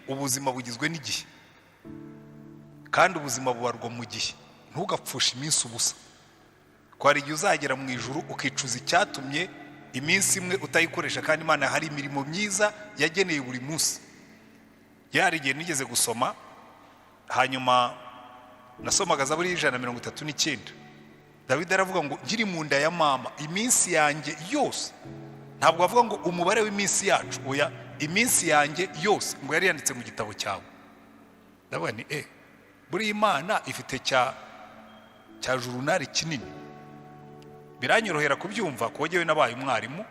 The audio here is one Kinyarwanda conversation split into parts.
ubuzima bugizwe n'igihe, kandi ubuzima bubarwa mu gihe. Ntugapfushe iminsi ubusa, ko hari igihe uzagera mu ijuru ukicuza icyatumye iminsi imwe utayikoresha, kandi Imana hari imirimo myiza yageneye buri munsi. Yari igihe nigeze gusoma, hanyuma nasomaga Zaburi 139. Dawidi aravuga ngo nkiri mu nda ya mama iminsi yanjye yose, ntabwo avuga ngo umubare w'iminsi yacu, oya, iminsi yanjye yose ngo yari yanditse mu gitabo cyawe. Ndavuga ni buri Imana ifite cya jurunari kinini. Biranyorohera kubyumva ko jyewe nabaye umwarimu,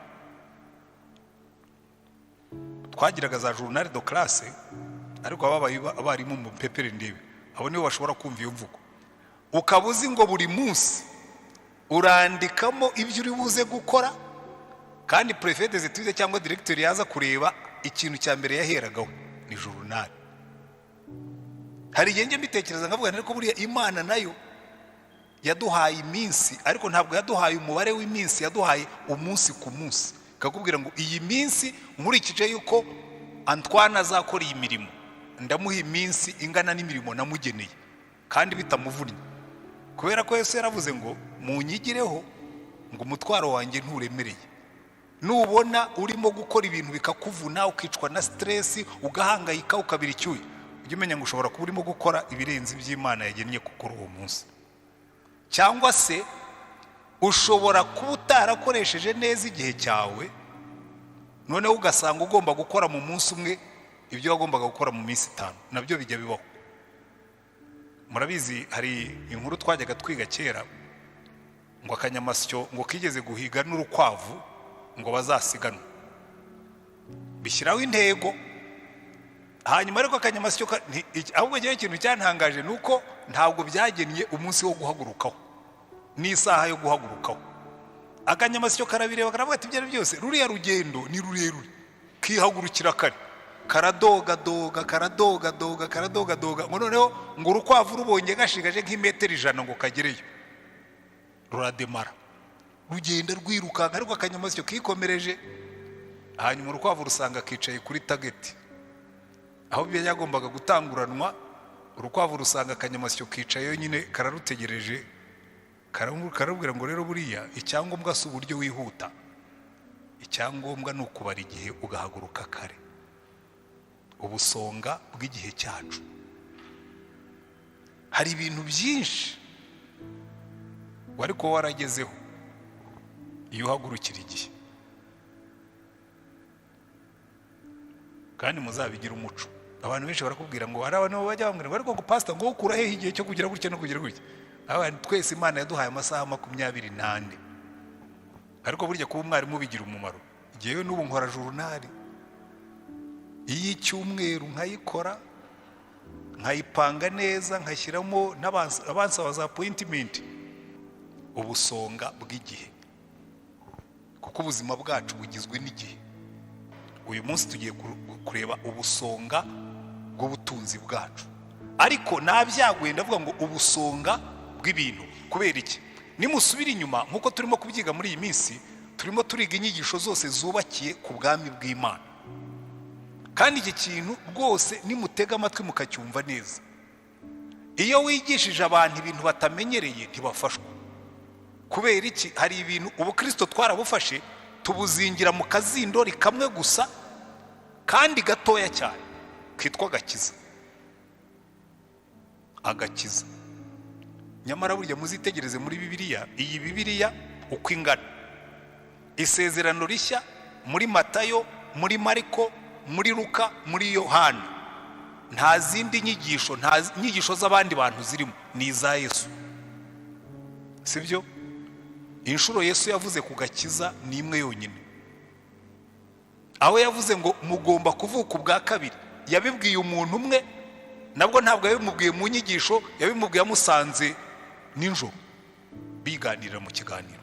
twagiraga za jurunari do classe, ariko ababaye abarimu mu pepere ndebe abo nibo bashobora kumva iyo mvugo. Ukabuzi ngo buri munsi urandikamo ibyo uri buze gukora, kandi prefet des études cyangwa directeur yaza kureba ikintu cya mbere yaheragaho ni jurunari. Hari igihe mbitekereza nkavuga ariko buriya Imana nayo yaduhaye iminsi, ariko ntabwo yaduhaye umubare w'iminsi, yaduhaye umunsi ku munsi. Kakubwira ngo iyi minsi nkurikije yuko Antoine azakora iyi mirimo, ndamuha iminsi ingana n'imirimo namugeneye kandi bitamuvunnye, kubera ko Yesu yaravuze ngo munyigireho ngo umutwaro wanjye nturemereye. Nubona urimo gukora ibintu bikakuvuna, ukicwa na stress, ugahangayika, ukabira icyuya, ujye umenya ngo ushobora kuba urimo gukora ibirenze iby'Imana yagennye gukora uwo munsi. Cyangwa se ushobora kuba utarakoresheje neza igihe cyawe, noneho ugasanga ugomba gukora mu munsi umwe ibyo wagombaga gukora mu minsi 5. Nabyo bijya bibaho. Murabizi hari inkuru twajyaga twiga kera ngo akanyamasyo ngo kigeze guhiga n'urukwavu ngo bazasiganwa, bishyiraho intego. Hanyuma ariko akanyamasyo ahubwo gihe ikintu cyantangaje nuko ntabwo byagennye umunsi wo guhagurukaho n'isaha yo guhagurukaho. Akanyamasyo karabireba karavuga ati byari byose ruriya rugendo ni rurerure, kihagurukira kare, karadoga doga karadoga doga karadoga doga, ngo noneho ngo urukwavu rubonye gashigaje nk'imetero 100 ngo kagereyo, rurademara rugenda rwirukanka, ariko akanyamasyo kikomereje. Hanyuma urukwavu rusanga kicaye kuri target aho byagombaga gutanguranwa. Urukwavu rusanga akanyamasyo kicaye nyine kararutegereje, karabwira ngo rero buriya icyangombwa si uburyo wihuta, icyangombwa ni ukubara igihe ugahaguruka kare. Ubusonga bw'igihe cyacu. Hari ibintu byinshi wari ko waragezeho iyo uhagurukira igihe, kandi muzabigira umuco. Abantu benshi barakubwira ngo hari abantu bajya bambwira ngo ariko pastor ngo ukura he igihe cyo kugira gutya no kugira gutya. Abantu twese Imana yaduhaye amasaha 24, ariko burya kuba umwarimu bigira umumaro. Igihe n'ubu nkora jurnali iy'icyumweru nkayikora, nkayipanga neza, nkashyiramo n'abansaba za appointment. Ubusonga bw'igihe, kuko ubuzima bwacu bugizwe n'igihe. Uyu munsi tugiye kureba ubusonga bw'ubutunzi bwacu, ariko nabyaguye ndavuga ngo ubusonga bw'ibintu. Kubera iki? Nimusubira inyuma nkuko turimo kubyiga muri iyi minsi, turimo turiga inyigisho zose zubakiye ku bwami bw'Imana, kandi iki kintu rwose nimutega amatwi mukacyumva neza. Iyo wigishije abantu ibintu batamenyereye ntibafashwa. Kubera iki? Hari ibintu ubu Kristo twarabufashe tubuzingira mu kazindori kamwe gusa, kandi gatoya cyane, kitwa agakiza. Agakiza nyamara burya muzitegereze muri Bibiliya, iyi Bibiliya uko ingana, isezerano rishya muri Matayo, muri Mariko, muri Luka, muri Yohana, nta zindi nyigisho, nta nyigisho z'abandi bantu zirimo, ni iza Yesu. Sibyo? Inshuro Yesu yavuze ku gakiza ni imwe yonyine, aho yavuze ngo mugomba kuvuka ubwa kabiri. Yabibwiye umuntu umwe, nabwo ntabwo yabimubwiye mu nyigisho, yabimubwiye amusanze ninjoro biganirira mu kiganiro.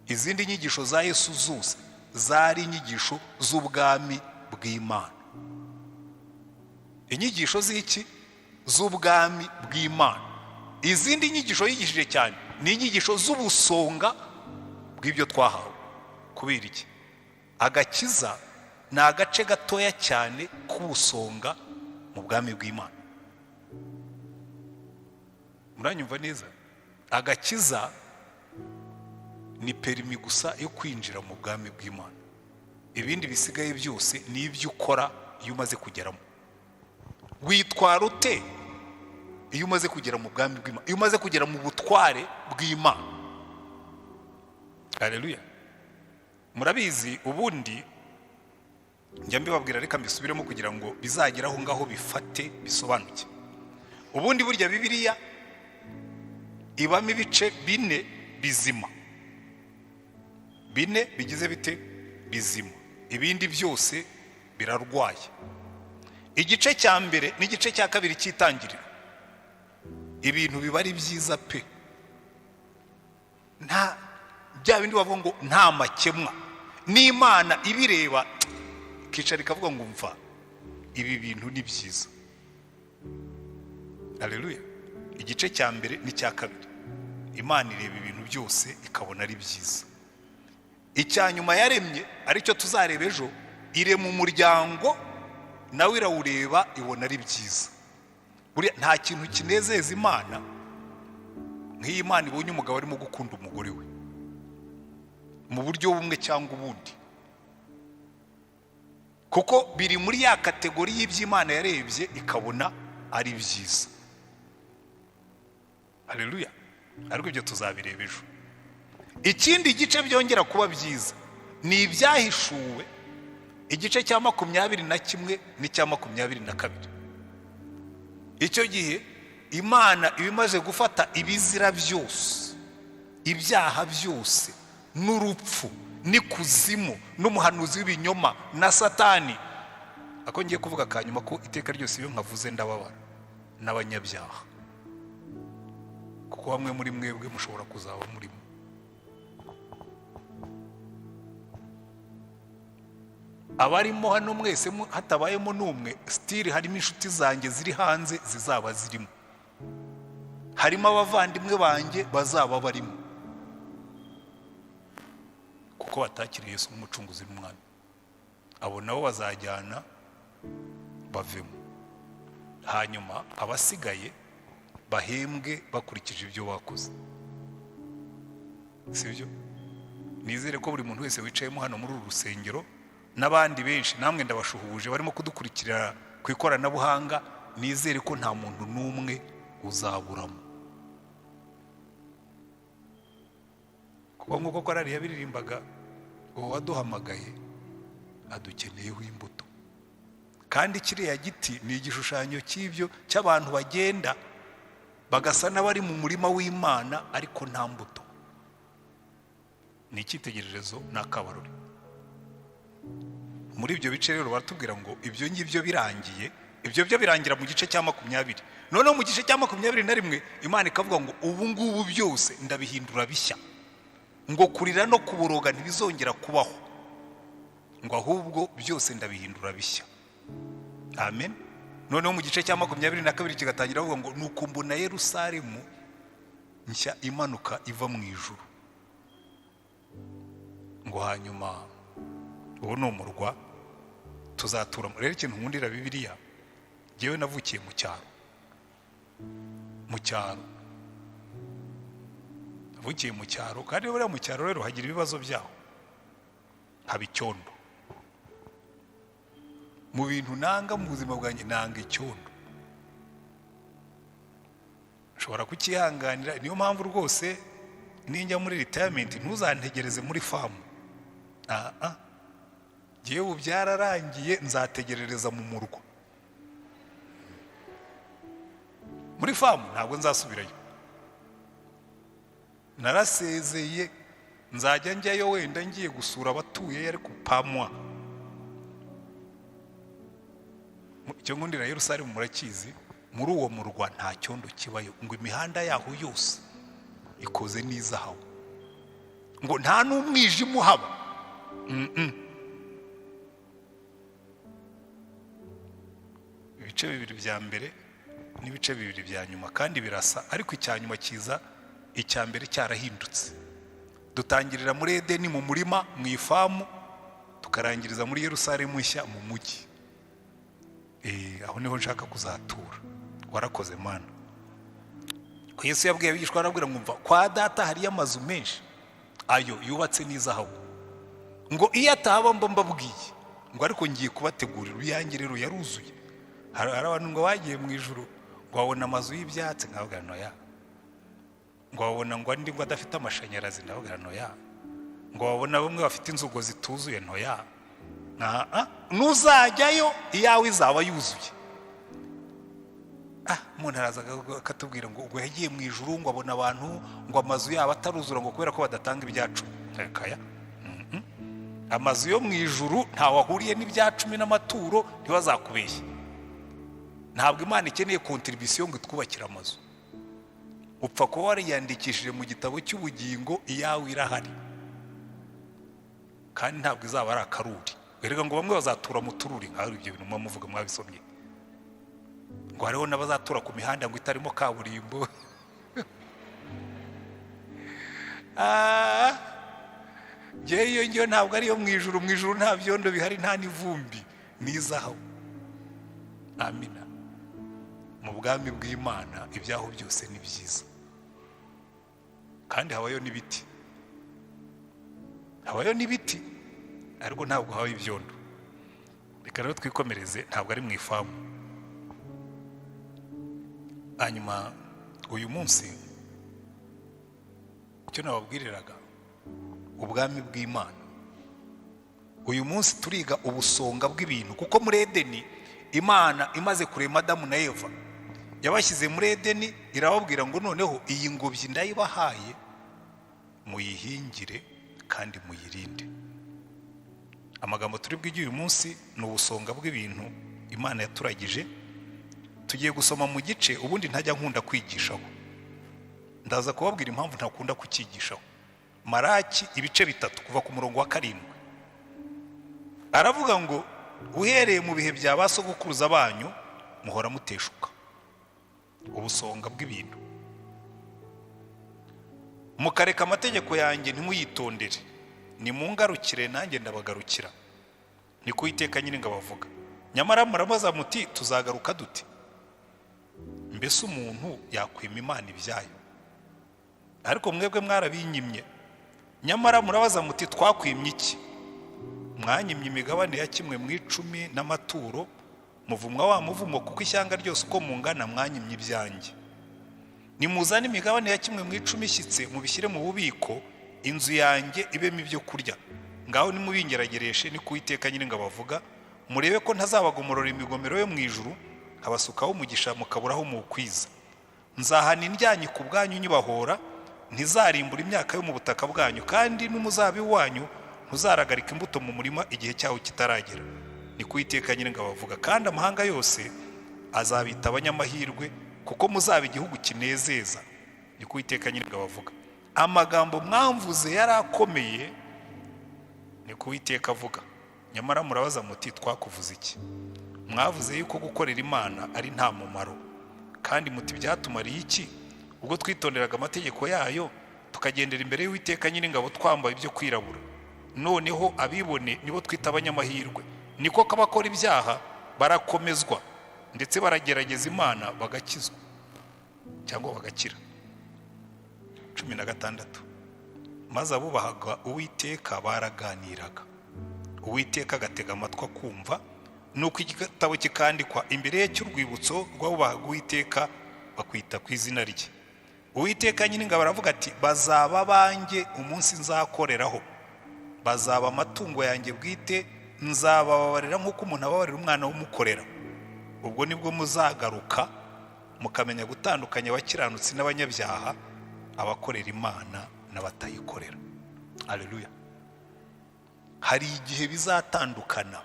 Izindi nyigisho za Yesu zose zari inyigisho z'ubwami bw'Imana. Inyigisho z'iki? Z'ubwami bw'Imana. Izindi nyigisho yigishije cyane ni inyigisho z'ubusonga bw'ibyo twahawe. Kubera iki? Agakiza ni agace gatoya cyane kubusonga mu bwami bw'Imana. Muranyumva neza? Agakiza ni perimi gusa yo kwinjira mu bwami bw'Imana. Ibindi bisigaye byose ni ibyo ukora iyo umaze kugeramo. Witwara ute iyo umaze kugera mu bwami bw'Imana, iyo umaze kugera mu butware bw'Imana? Haleluya. Murabizi ubundi njya mbibabwira, reka mbisubiremo kugira ngo bizageraho ngaho bifate bisobanuke. Ubundi burya Bibiliya ibamo ibice 4 bizima. 4 bigize bite? Bizima. Ibindi byose birarwaye. Igice cya mbere n'igice cya kabiri cy'itangiriro, ibintu biba ari byiza pe. Nta bya bindi bavuga ngo nta makemwa. N'Imana ibireba kicara ikavuga ngo mva ibi bintu ni byiza. Haleluya. Igice cya mbere n'icya kabiri, Imana ireba ibintu byose ikabona ari byiza. Icyanyuma yaremye aricyo tuzareba ejo, irema umuryango nawe irawureba ibona ari byiza. Buriya nta kintu kinezeza Imana nk'iyo Imana ibonye umugabo arimo gukunda umugore we mu buryo bumwe cyangwa ubundi, kuko biri muri ya kategori y'iby'Imana yarebye ikabona ari byiza. Haleluya. Ariko ibyo tuzabireba ejo. Ikindi gice byongera kuba byiza ni ibyahishuwe, igice cya 21 n'icya 22. Icyo gihe Imana ibimaze gufata ibizira byose, ibyaha byose, n'urupfu, n'ikuzimu, n'umuhanuzi w'ibinyoma, na Satani. Ako ngiye kuvuga kanyuma ko iteka ryose iyo nkavuze ndababara n'abanyabyaha, kuko bamwe muri mwebwe mushobora kuzaba murimo. Abarimo hano mwese hatabayemo n'umwe, still harimo inshuti zanjye ziri hanze zizaba zirimo, harimo abavandimwe banjye bazaba barimo, kuko batakiriye Yesu nk'umucunguzi n'umwami. Abo nabo bazajyana bavemo, hanyuma abasigaye bahembwe bakurikije ibyo bakoze. Sibyo? Nizere ko buri muntu wese wicayemo hano muri uru rusengero n'abandi benshi namwe ndabashuhuje barimo kudukurikira ku ikoranabuhanga, nizere ko nta muntu n'umwe uzaburamo. Kuko nk'uko korari yabiririmbaga, uwo waduhamagaye adukeneyeho imbuto. Kandi kiriya giti ni igishushanyo cy'ibyo cy'abantu bagenda bagasa n'abari mu murima w'Imana ariko nta mbuto. Ni icyitegererezo n'akabarore. Muri ibyo bice rero baratubwira ngo ibyo ngibyo birangiye, ibyo byo birangira mu gice cya 20. Noneho mu gice cya 21 Imana ikavuga ngo ubu ngubu byose ndabihindura bishya, ngo kurira no kuboroga ntibizongera kubaho, ngo ahubwo byose ndabihindura bishya. Amen. Noneho mu gice cya 22 kigatangira avuga ngo nuko mbona Yerusalemu nshya imanuka iva mu ijuru, ngo hanyuma uwo ni umurwa tuzaturamo. Rero ikintu nkundira Bibiliya, jyewe navukiye mu cyaro, navukiye mu cyaro, kandi buriya mu cyaro rero hagira ibibazo byaho, haba icyondo. Mu bintu nanga mu buzima bwanjye nanga icyondo, nshobora kukihanganira. Niyo mpamvu rwose ninjya muri retirement ntuzantegereze muri famu. Jyewe ubu byararangiye, nzategerereza mu murwa. Muri famu ntabwo nzasubirayo, narasezeye. Nzajya njyayo wenda ngiye gusura abatuye, ariko pamwa. Icyo nkundira Yerusalemu murakizi, muri uwo murwa nta cyondo kibayo, ngo imihanda yaho yose ikoze n'izahabu, ngo nta n'umwijima uhaba. Ibice 2 bya mbere n'ibice 2 bya nyuma kandi birasa, ariko icyanyuma kiza icya mbere cyarahindutse. Dutangirira muri Edeni mu murima mu ifamu, tukarangiriza muri Yerusalemu nshya mu mujyi. Aho niho nshaka kuzatura. Warakoze Mana. Yesu yabwiye abigishwa arabwira ngo mva kwa data hari amazu menshi, ayo yubatse n'izahabu, ngo iyo ataba mbabwiye, ngo ariko ngiye kubategurira uyanjye rero yaruzuye. Hari abantu ngo bagiye mu ijuru ngo babona amazu y'ibyatsi, nkabwira no ya, ngo babona ngo andi ngo adafite amashanyarazi, ndabwira no ya, ngo babona bamwe bafite inzugo zituzuye, no ya, nuzajyayo iyawe izaba yuzuye. Umuntu araza akatubwira ngo ubwo yagiye mu ijuru ngo abona abantu ngo amazu yabo ataruzura ngo kubera ko badatanga ibyacu. Kaya amazu yo mu ijuru ntawe ahuriye n'ibyacumi n'amaturo, ntibazakubeshye. Ntabwo Imana ikeneye contribution ngo itwubakire amazu. Upfa kuba wariyandikishije mu gitabo cy'ubugingo, iyawe irahari, kandi ntabwo izaba ari akaruri. Erega ngo bamwe bazatura mu tururi, nk'aho ibyo bintu muvuga mwabisomye, ngo hariho n'abazatura ku mihanda ngo itarimo kaburimbo. Ngeyo ntabwo ariyo mu ijuru. Mu ijuru nta byondo bihari, nta n'ivumbi, n'izahabu. Amina. Mu bwami bw'Imana ibyaho byose ni byiza, kandi habayo n'ibiti, ariko ntabwo habayo ibyondo. Reka rero twikomereze, ntabwo ari mu ifamu. Hanyuma uyu munsi icyo nababwiriraga, ubwami bw'Imana, uyu munsi turiga ubusonga bw'ibintu. Kuko muri Edeni Imana imaze kurema Adamu na Eva, yabashyize muri Edeni, irababwira ngo noneho iyi ngobyi ndayibahaye, muyihingire kandi muyirinde. Amagambo turi bw'igi uyu munsi ni ubusonga bw'ibintu Imana yaturagije. Tugiye gusoma mu gice ubundi ntajya nkunda kwigishaho, ndaza kubabwira impamvu ntakunda kukigishaho. Maraki ibice 3 kuva ku murongo wa 7. Aravuga ngo uhereye mu bihe bya basogokuruza banyu muhora muteshuka. Ubusonga bw'ibintu. Mukareka amategeko yanjye ntimuyitondere, nimungarukire nanjye ndabagarukira, niko Uwiteka nyine ngabavuga. Nyamara murabaza muti tuzagaruka dute? Mbese umuntu yakwima Imana ibyayo? Ariko mwebwe mwarabinyimye. Nyamara murabaza muti twakwimye iki? Mwanyimye imigabane ya 1/10 n'amaturo, muvumwa wa muvumo, kuko ishyanga ryose uko mungana mwanyimye ibyanjye. Nimuzane imigabane ya 1/10 ishyitse mubishyire mu bubiko, inzu yanjye ibemo ibyo kurya. Ngaho nimubingeragereshe, niko Uwiteka nyine ngabavuga, murebe ko ntazabagomorora imigomero yo mu ijuru, habasukaho umugisha mukaburaho muukwiza. Nzahana indyanyi ku bwanyu nyibahora, ntizarimbura imyaka yo mu butaka bwanyu, kandi n'umuzabibu wanyu ntuzaragarika imbuto mu murima igihe cyawo kitaragera, niko Uwiteka nyine ngabavuga. Kandi amahanga yose azabita abanyamahirwe, kuko muzaba igihugu kinezeza, niko Uwiteka nyine ngabavuga. Amagambo mwamvuze yarakomeye, niko Uwiteka avuga. Nyamara murabaza muti twakuvuze iki? Mwavuze yuko gukorera Imana ari nta mumaro, kandi muti byatumariye iki ubwo twitonderaga amategeko yayo, tukagendera imbere y'Uwiteka nyine ngabo twambaye ibyo kwirabura? Noneho abibone nibo twita abanyamahirwe. Niko kabakora ibyaha barakomezwa, ndetse baragerageza Imana bagakizwa cyangwa bagakira. 16. Maze abubahaga Uwiteka baraganiraga, Uwiteka agatega amatwi akumva, nuko igitabo kikandikwa imbere ye cy'urwibutso rw'abubahaga Uwiteka bakwita ku izina rye. Uwiteka nyine ngabo aravuga ati bazaba banjye umunsi nzakoreraho, bazaba amatungo yanjye bwite, nzababarira nk'uko umuntu ababarira umwana w'umukorera. Ubwo nibwo muzagaruka mukamenya gutandukanya abakiranutsi n'abanyabyaha, abakorera Imana n'abatayikorera. Haleluya. Hari igihe bizatandukana,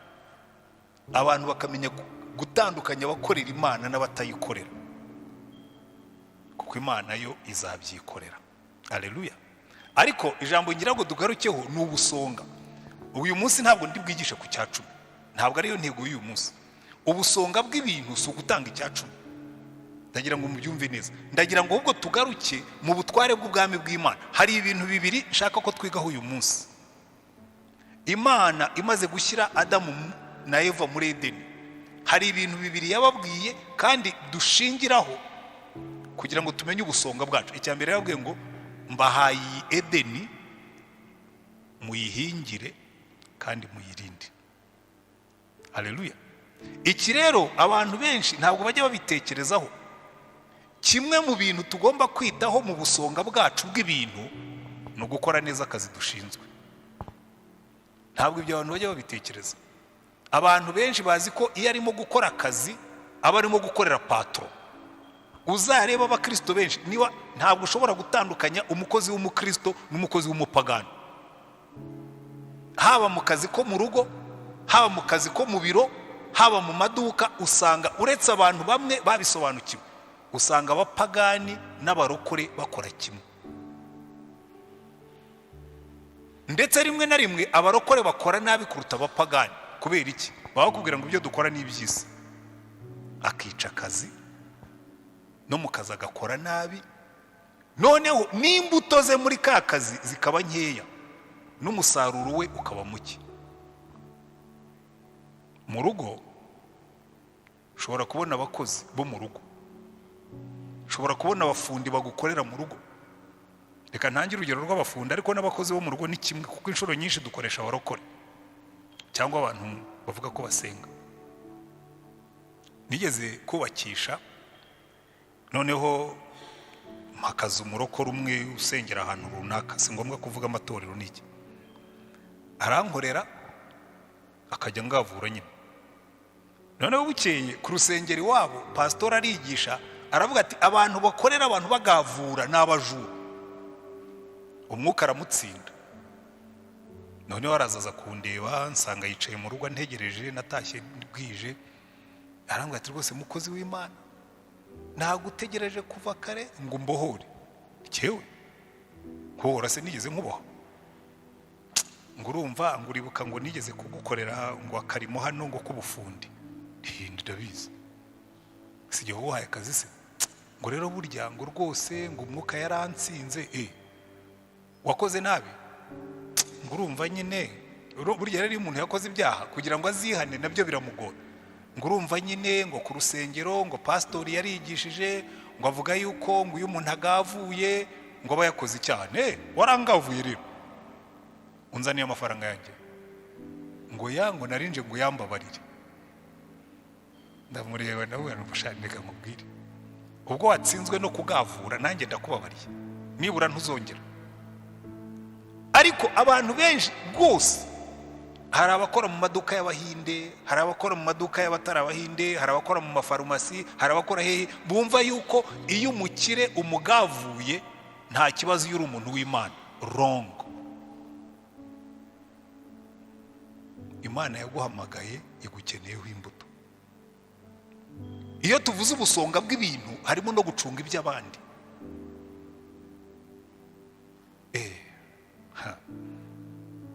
abantu bakamenya gutandukanya abakorera Imana n'abatayikorera, kuko Imana yo izabyikorera. Haleluya. Ariko ijambo ngira ngo dugarukeho ni ubusonga. Uyu munsi ntabwo ndi bwigishe ku cyacumi, ntabwo ariyo ntego y'uyu munsi. Ubusonga bw'ibintu si ugutanga icyacumi, ndagira ngo mubyumve neza. Ndagira ngo ahubwo tugaruke mu butware bw'ubwami bw'Imana. Hari ibintu bibiri nshaka ko twigaho uyu munsi. Imana imaze gushyira Adamu na Eva muri Edeni, hari ibintu bibiri yababwiye kandi dushingiraho kugira ngo tumenye ubusonga bwacu. Icya mbere yababwiye ngo mbahaye Edeni, muyihingire kandi muyirinde. Haleluya. Iki rero abantu benshi ntabwo bajya babitekerezaho. Kimwe mu bintu tugomba kwitaho mu busonga bwacu bw'ibintu ni ugukora neza akazi dushinzwe. Ntabwo ibyo abantu bajya babitekereza. Abantu benshi bazi ko iyo arimo gukora akazi aba arimo gukorera patron. Uzareba abakristo benshi niba ntabwo ushobora gutandukanya umukozi w'umukristo n'umukozi w'umupagani. Haba mu kazi ko mu rugo, haba mu kazi ko mu biro, haba mu maduka, usanga uretse abantu bamwe babisobanukiwe, usanga abapagani n'abarokore bakora kimwe. Ndetse rimwe na rimwe abarokore bakora nabi kuruta abapagani. Kubera iki? Baba bakubwira ngo ibyo dukora ni iby'isi. Akica akazi, no mu kazi agakora nabi, noneho n'imbuto ze muri ka kazi zikaba nkeya, n'umusaruro we ukaba muke. Mu rugo ushobora kubona abakozi bo mu rugo, ushobora kubona abafundi bagukorera mu rugo. Reka ntangire urugero rw'abafundi, ariko n'abakozi bo mu rugo ni kimwe, kuko inshuro nyinshi dukoresha abarokore cyangwa abantu bavuga ko basenga. Nigeze kubakisha, noneho mpakaza umurokore umwe usengera ahantu runaka, si ngombwa kuvuga amatorero n'iki, arankorera akajya ngavura nyine. Noneho bukeye ku rusengero iwabo pastor arigisha, aravuga ati abantu bakorera abantu bagavura ni abajura. Umwuka aramutsinda. Noneho arazaza kundeba, nsanga yicaye mu rugo ntegereje, natashye bwije. Arambwira ati rwose mukozi w'Imana, ntabwo utegereje kuva kare ngo mbohore. Cyewe hora se nigeze nkuboha? Ngo urumva, ngo uribuka ngo nigeze kugukorera ngo akarimo hano ngo kubufundi. Ndabizi. Sijye wahaye akazi se? Ngo rero burya ngo rwose ngo umwuka yaransinze. Wakoze nabi? Ngo urumva nyine, burya rero umuntu yakoze ibyaha kugira ngo azihane nabyo biramugora. Ngo urumva nyine ngo ku rusengero ngo pastor yarigishije ngo avuga yuko ngo uyu muntu agavuye ngo aba yakoze cyane. Warangavuye rero unzaniye amafaranga yanjye? Ngo ngo narinje ngo yambabarire. Ndamureba nawe n'umushandika mubwire, ubwo watsinzwe no kugavura nanjye ndakubabariye, nibura ntuzongera. Ariko abantu benshi rwose, hari abakora mu maduka y'Abahinde, hari abakora mu maduka y'abatari Abahinde, hari abakora mu mafarumasi, hari abakora hehe, bumva yuko iyo umukire umugavuye nta kibazo iyo uri umuntu w'Imana. Wrong. Imana yaguhamagaye igukeneyeho imbuto. Iyo tuvuze ubusonga bw'ibintu harimo no gucunga iby'abandi.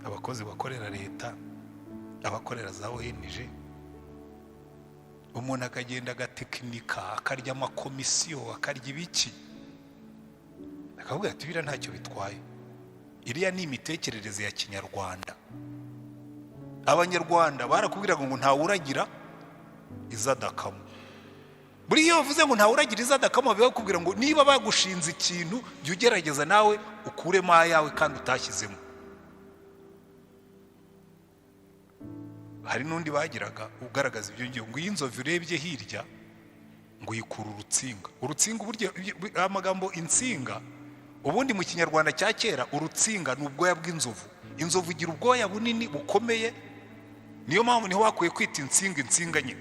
Abakozi bakorera leta, abakorera za ONG, umuntu akagenda agatekinika, akarya amakomisiyo, akarya ibiki, akavuga ati biriya ntacyo bitwaye. Iriya ni imitekerereze ya kinyarwanda. Abanyarwanda barakubwiraga ngo ntawuragira izadakamo. Buri iyo bavuze ngo ntawuragira izadakamo, bakubwira ngo niba bagushinze ikintu jya ugerageza nawe ukuremo ayawe kandi utashyizemo. Hari n'undi bagiraga ugaragaza ibyo ngiyo, ngo iyi nzovu urebye hirya ngo yikura urutsinga. Urutsinga uburyo amagambo insinga, ubundi mu kinyarwanda cya kera urutsinga ni ubwoya bw'inzovu. Inzovu igira ubwoya bunini bukomeye, niyo mpamvu niho wakuye kwita insinga insinga nyine.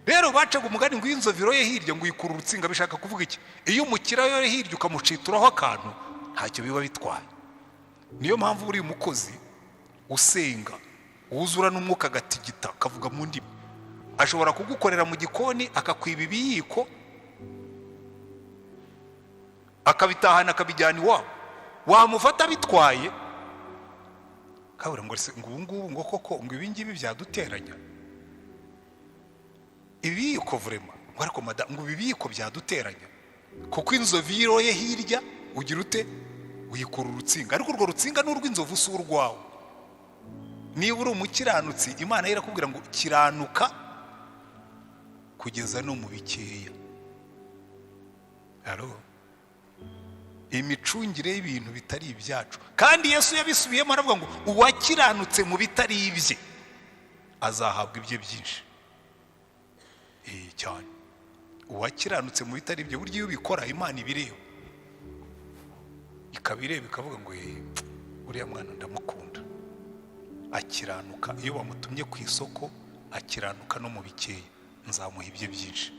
Rero bacaga umugani ngo inzovu iroye hirya ngo yikura urutsinga, bishaka kuvuga iki? Iyo umukira yoye hirya ukamucituraho akantu ntacyo biba bitwaye. Niyo mpamvu buri umukozi usenga wuzura n'umwuka agatigita akavuga mu ndimi, ashobora kugukorera mu gikoni akakwiba ibiyiko akabitahana akabijyana iwabo, wamufata bitwaye kabura ngo ubu ngo koko ngo ibi ngibi byaduteranya ibiyiko vrema, ngo ariko madam ngo ibiyiko byaduteranya kuko inzovu iroye hirya ugira ute uyikura urutsinga, ariko urwo rutsinga n'urw'inzovu si urwawe. niba uri umukiranutsi Imana irakubwira ngo kiranuka kugeza no mu bikeya. Imicungire y'ibintu bitari ibyacu, kandi Yesu yabisubiyemo aravuga ngo uwakiranutse mu bitari ibye azahabwa ibye byinshi. Cyane uwakiranutse mu bitari ibye, burya iyo ubikora Imana ibireba, ikabireba ikavuga ngo uriya mwana ndamukunda, akiranuka. Iyo bamutumye ku isoko akiranuka no mu bikeya, nzamuha ibye byinshi.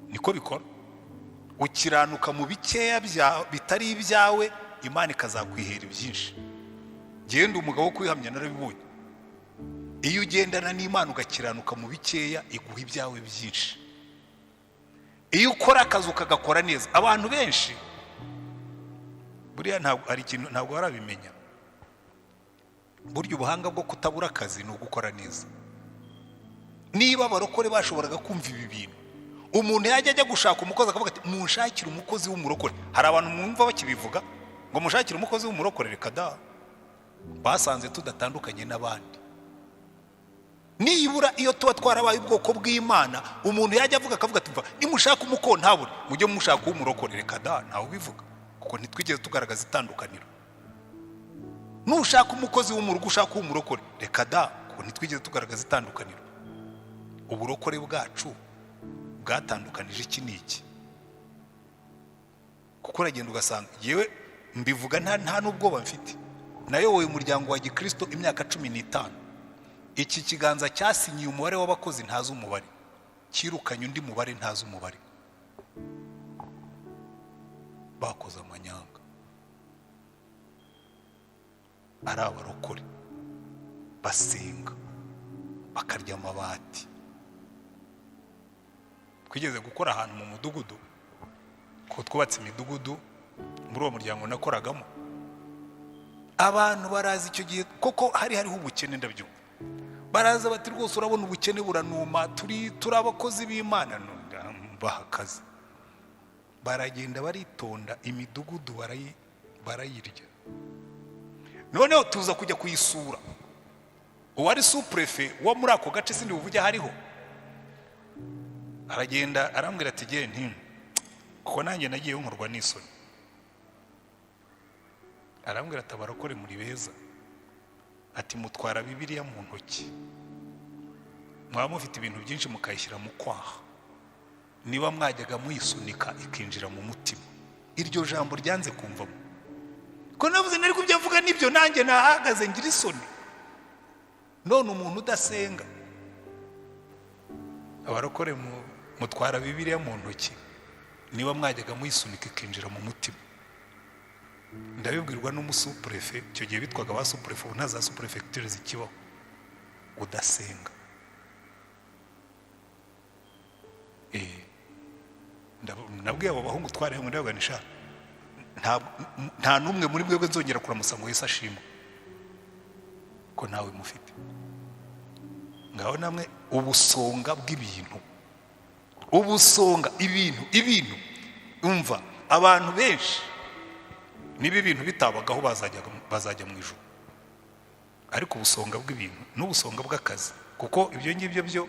Niko bikora. Ukiranuka mu bikeya bitari ibyawe, Imana ikazakwihera ibyinshi. Genda umugabo wo kwihamya narabibonye. Iyo ugendana n'Imana ugakiranuka mu bikeya, iguha ibyawe byinshi. Iyo ukora akazi ukagakora neza, abantu benshi buriya ntabwo barabimenya. Burya ubuhanga bwo kutabura akazi ni ugukora neza. Niba abarokore bashoboraga kumva ibi bintu, umuntu yajya ajya gushaka umukozi akavuga ati munshakire umukozi w'umurokore. Hari abantu mwumva bakibivuga ngo munshakire umukozi w'umurokore, reka da, basanze tudatandukanye n'abandi. Nibura iyo tuba twarabaye ubwoko bw'Imana, umuntu yajya avuga akavuga ati nimushaka umuko ntabure, mujye mushaka w'umurokore, reka da, ntawe ubivuga, kuko ntitwigeze tugaragaza itandukaniro. Nushaka umukozi w'umurugo ushaka w'umurokore, reka da, kuko ntitwigeze tugaragaza itandukaniro. Uburokore bwacu bwatandukanije iki n'iki? Kuko uragenda ugasanga yewe mbivuga nta n'ubwoba mfite. Nayoboye umuryango wa gikristo imyaka 15. Iki kiganza cyasinyiye umubare w'abakozi ntazi umubare, kirukanye undi mubare ntazi umubare. Bakoze amanyanga, ari abarokore, basenga, bakarya amabati. Twigeze gukora ahantu mu mudugudu, ko twubatse imidugudu muri uwo muryango nakoragamo. Abantu barazi icyo gihe koko hariho ubukene, ndabyumva. Baraza bati rwose urabona ubukene buranuma, turi abakozi b'Imana, bahakaze. Baragenda baritonda, imidugudu barayirya. Noneho tuza kujya kuyisura. Uwari sous-préfet wo muri ako gace sindi buvuge hariho, aragenda arambwira ati genda kuko nanjye nagiye nkorwa n'isoni. Arambwira ati abarokore muri beza, ati mutwara Bibiliya mu ntoki, mwaba mufite ibintu byinshi mukayishyira mu kwaha, niba mwajyaga muyisunika ikinjira mu mutima. Iryo jambo ryanze kumvamo, ko navuze nari kubyavuga nibyo, nanjye nahagaze ngira isoni. None umuntu udasenga, abarokore mutwara Bibiliya mu ntoki, niba mwajyaga muyisunika ikinjira mu mutima. Ndabibwirwa n'umusupréfet, icyo gihe bitwaga ba sous-préfet, ubu nta za sous-préfecture zikibaho. Udasenga, nabwiye abo bahungu twariho ngo ndabaganisha, nta n'umwe muri mwebwe nzongera kuramusa ngo Yesu ashimwe, ko ntawe mufite. Ngaho namwe ubusonga bw'ibintu, ubusonga ibintu umva, abantu benshi niba ibintu bitabagaho bazajya mu ijuru. Ariko ubusonga bw'ibintu n'ubusonga bw'akazi, kuko ibyo ngibyo byo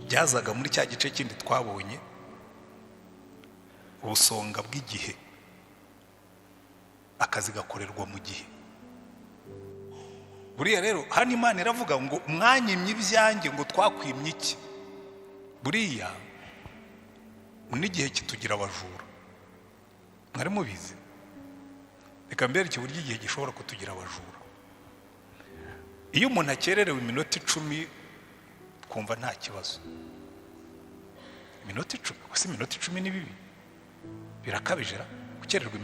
byazaga muri cya gice kindi twabonye, ubusonga bw'igihe, akazi gakorerwa mu gihe. Buriya rero hano Imana iravuga ngo mwanyimye ibyanjye ngo twakwimye iki? Buriya n'igihe kitugira abajura, mwari mubizi. Reka mbereke uburyo igihe gishobora kutugira abajura. Iyo umuntu akererewe iminota 10 twumva nta kibazo. Iminota 10, gusa iminota 10 ni bibi, birakabije. Gukererwa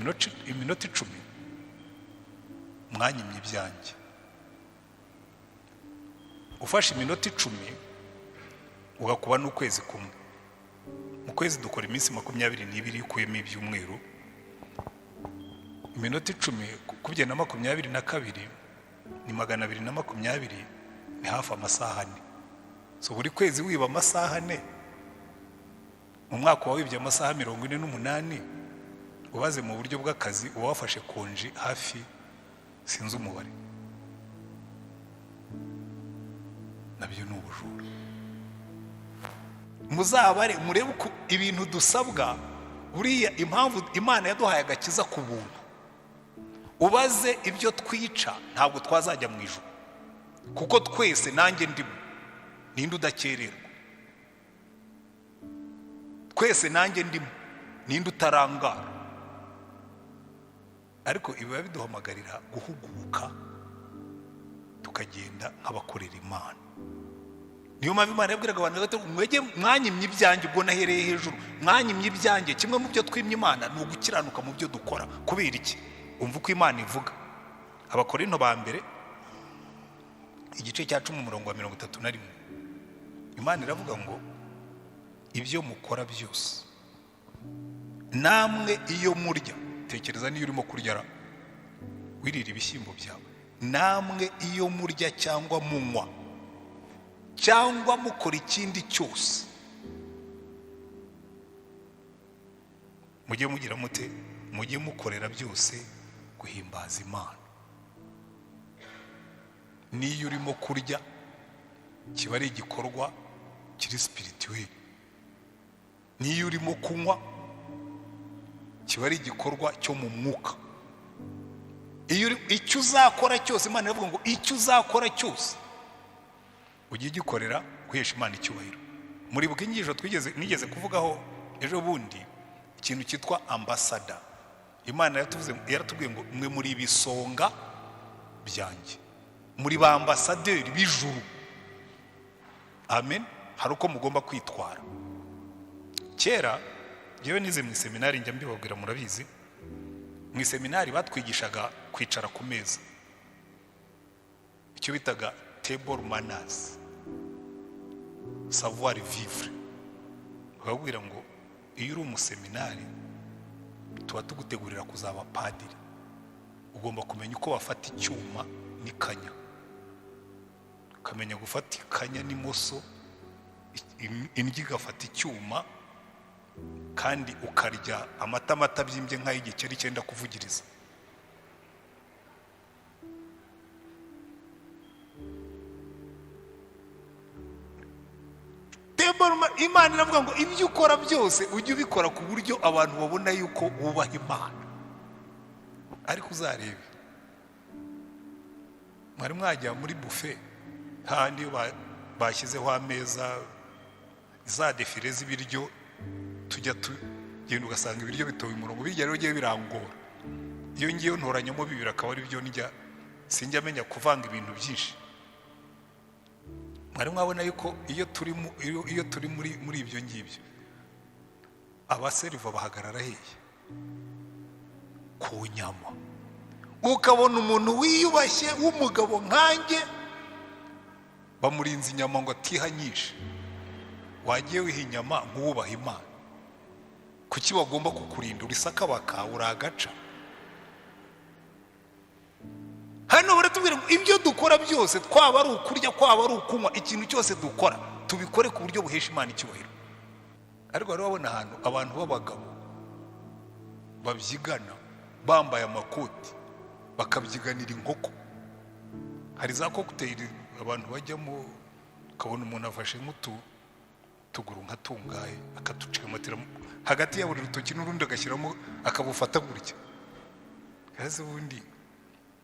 iminota 10, mwanyimye ibyanjye. Ufashe iminota 10 ugakuba n'ukwezi kumwe. Mu kwezi dukora iminsi 22 ukuyemo ibyumweru. Iminota 10 kubye na 22 ni 220, ni hafi amasaha 4. So buri kwezi wiba amasaha 4, mu mwaka wibye amasaha 48, ubaze mu buryo bw'akazi uwafashe konji hafi sinzi umubare, nabyo ni ubujura. Muzabare murebe uko ibintu dusabwa. Buriya impamvu Imana yaduhaye agakiza ku buntu, ubaze ibyo twica ntabwo twazajya mu ijuru, kuko twese nanjye ndimo, ninde udakererwa? Twese nanjye ndimo, ninde utarangara? Ariko biba biduhamagarira guhuguka tukagenda nk'abakorera Imana. Niyo mpamvu Imana yabwiraga abantu bati mwege mwanyimye ibyanjye, ubwo nahereye hejuru, mwanyimye ibyanjye. Kimwe mu byo twimye Imana ni ugukiranuka mu byo dukora. Kubera iki? Umva uko Imana ivuga. Abakorinto ba mbere igice cya 10 umurongo wa 31, Imana iravuga ngo ibyo mukora byose, namwe iyo murya, tekereza niyo urimo kurya wirira ibishyimbo byawe, namwe iyo murya cyangwa munywa cyangwa mukora ikindi cyose, mujye mugira mute? Mujye mukorera byose guhimbaza Imana. Niyo urimo kurya kiba ari igikorwa kiri spirituel, niyo urimo kunywa kiba ari igikorwa cyo mu mwuka. Icyo uzakora cyose, Imana iravuga ngo icyo uzakora cyose ujye gikorera guhesha Imana icyubahiro. Muri bw'inyigisho nigeze kuvugaho ejo bundi ikintu cyitwa ambasada. Imana yaratubwiye ngo mwe muri ibisonga byanjye, muri ba ambasaderi b'ijuru. Amen. Hari uko mugomba kwitwara. Kera yewe nize mu seminari, njya mbibabwira murabizi, mu seminari batwigishaga kwicara ku meza, icyo bitaga table manners, savoir vivre. Bakubwira ngo iyo uri umuseminari tuba tugutegurira kuzaba padiri, ugomba kumenya uko bafata icyuma n'ikanya, ukamenya gufata ikanya n'imoso, indyo igafata icyuma, kandi ukarya amata abyimbye nk'ay'igikeri cyenda kuvugiriza. Imana iravuga ngo ibyo ukora byose ujye ubikora ku buryo abantu babona yuko wubaha Imana. Ariko uzarebe, mwari mwajya muri buffet handi bashyizeho ameza, za defile z'ibiryo, tujya tugenda ugasanga ibiryo bitoye umurongo, birya rero giye birangora. Iyo ngiye ntoranyamo bibiri akaba ari byo njya, sinjya menya kuvanga ibintu byinshi. Mwari mwabona yuko iyo turi muri ibyo ngibyo, abaseriva bahagarara hehe? Ku nyama. Ukabona umuntu wiyubashye w'umugabo nkanjye bamurinze inyama ngo atihanyishe. Wagiye wiha inyama nk'uwubaha Imana, kuki bagomba kukurinda? Uri sakabaka, uri agaca. Hano baratubwira ngo ibyo dukora byose, twaba ari ukurya, kwaba ari ukunywa, ikintu cyose dukora tubikore ku buryo buhesha Imana icyubahiro. Ariko bari babona ahantu abantu b'abagabo babyigana, bambaye amakoti, bakabyiganira inkoko. Hari za cocktail abantu bajyamo, ukabona umuntu afashe tuguru nka tungaye, akatucimatira hagati ya buri rutoki n'urundi agashyiramo, akabufata gutya. Kaze ubundi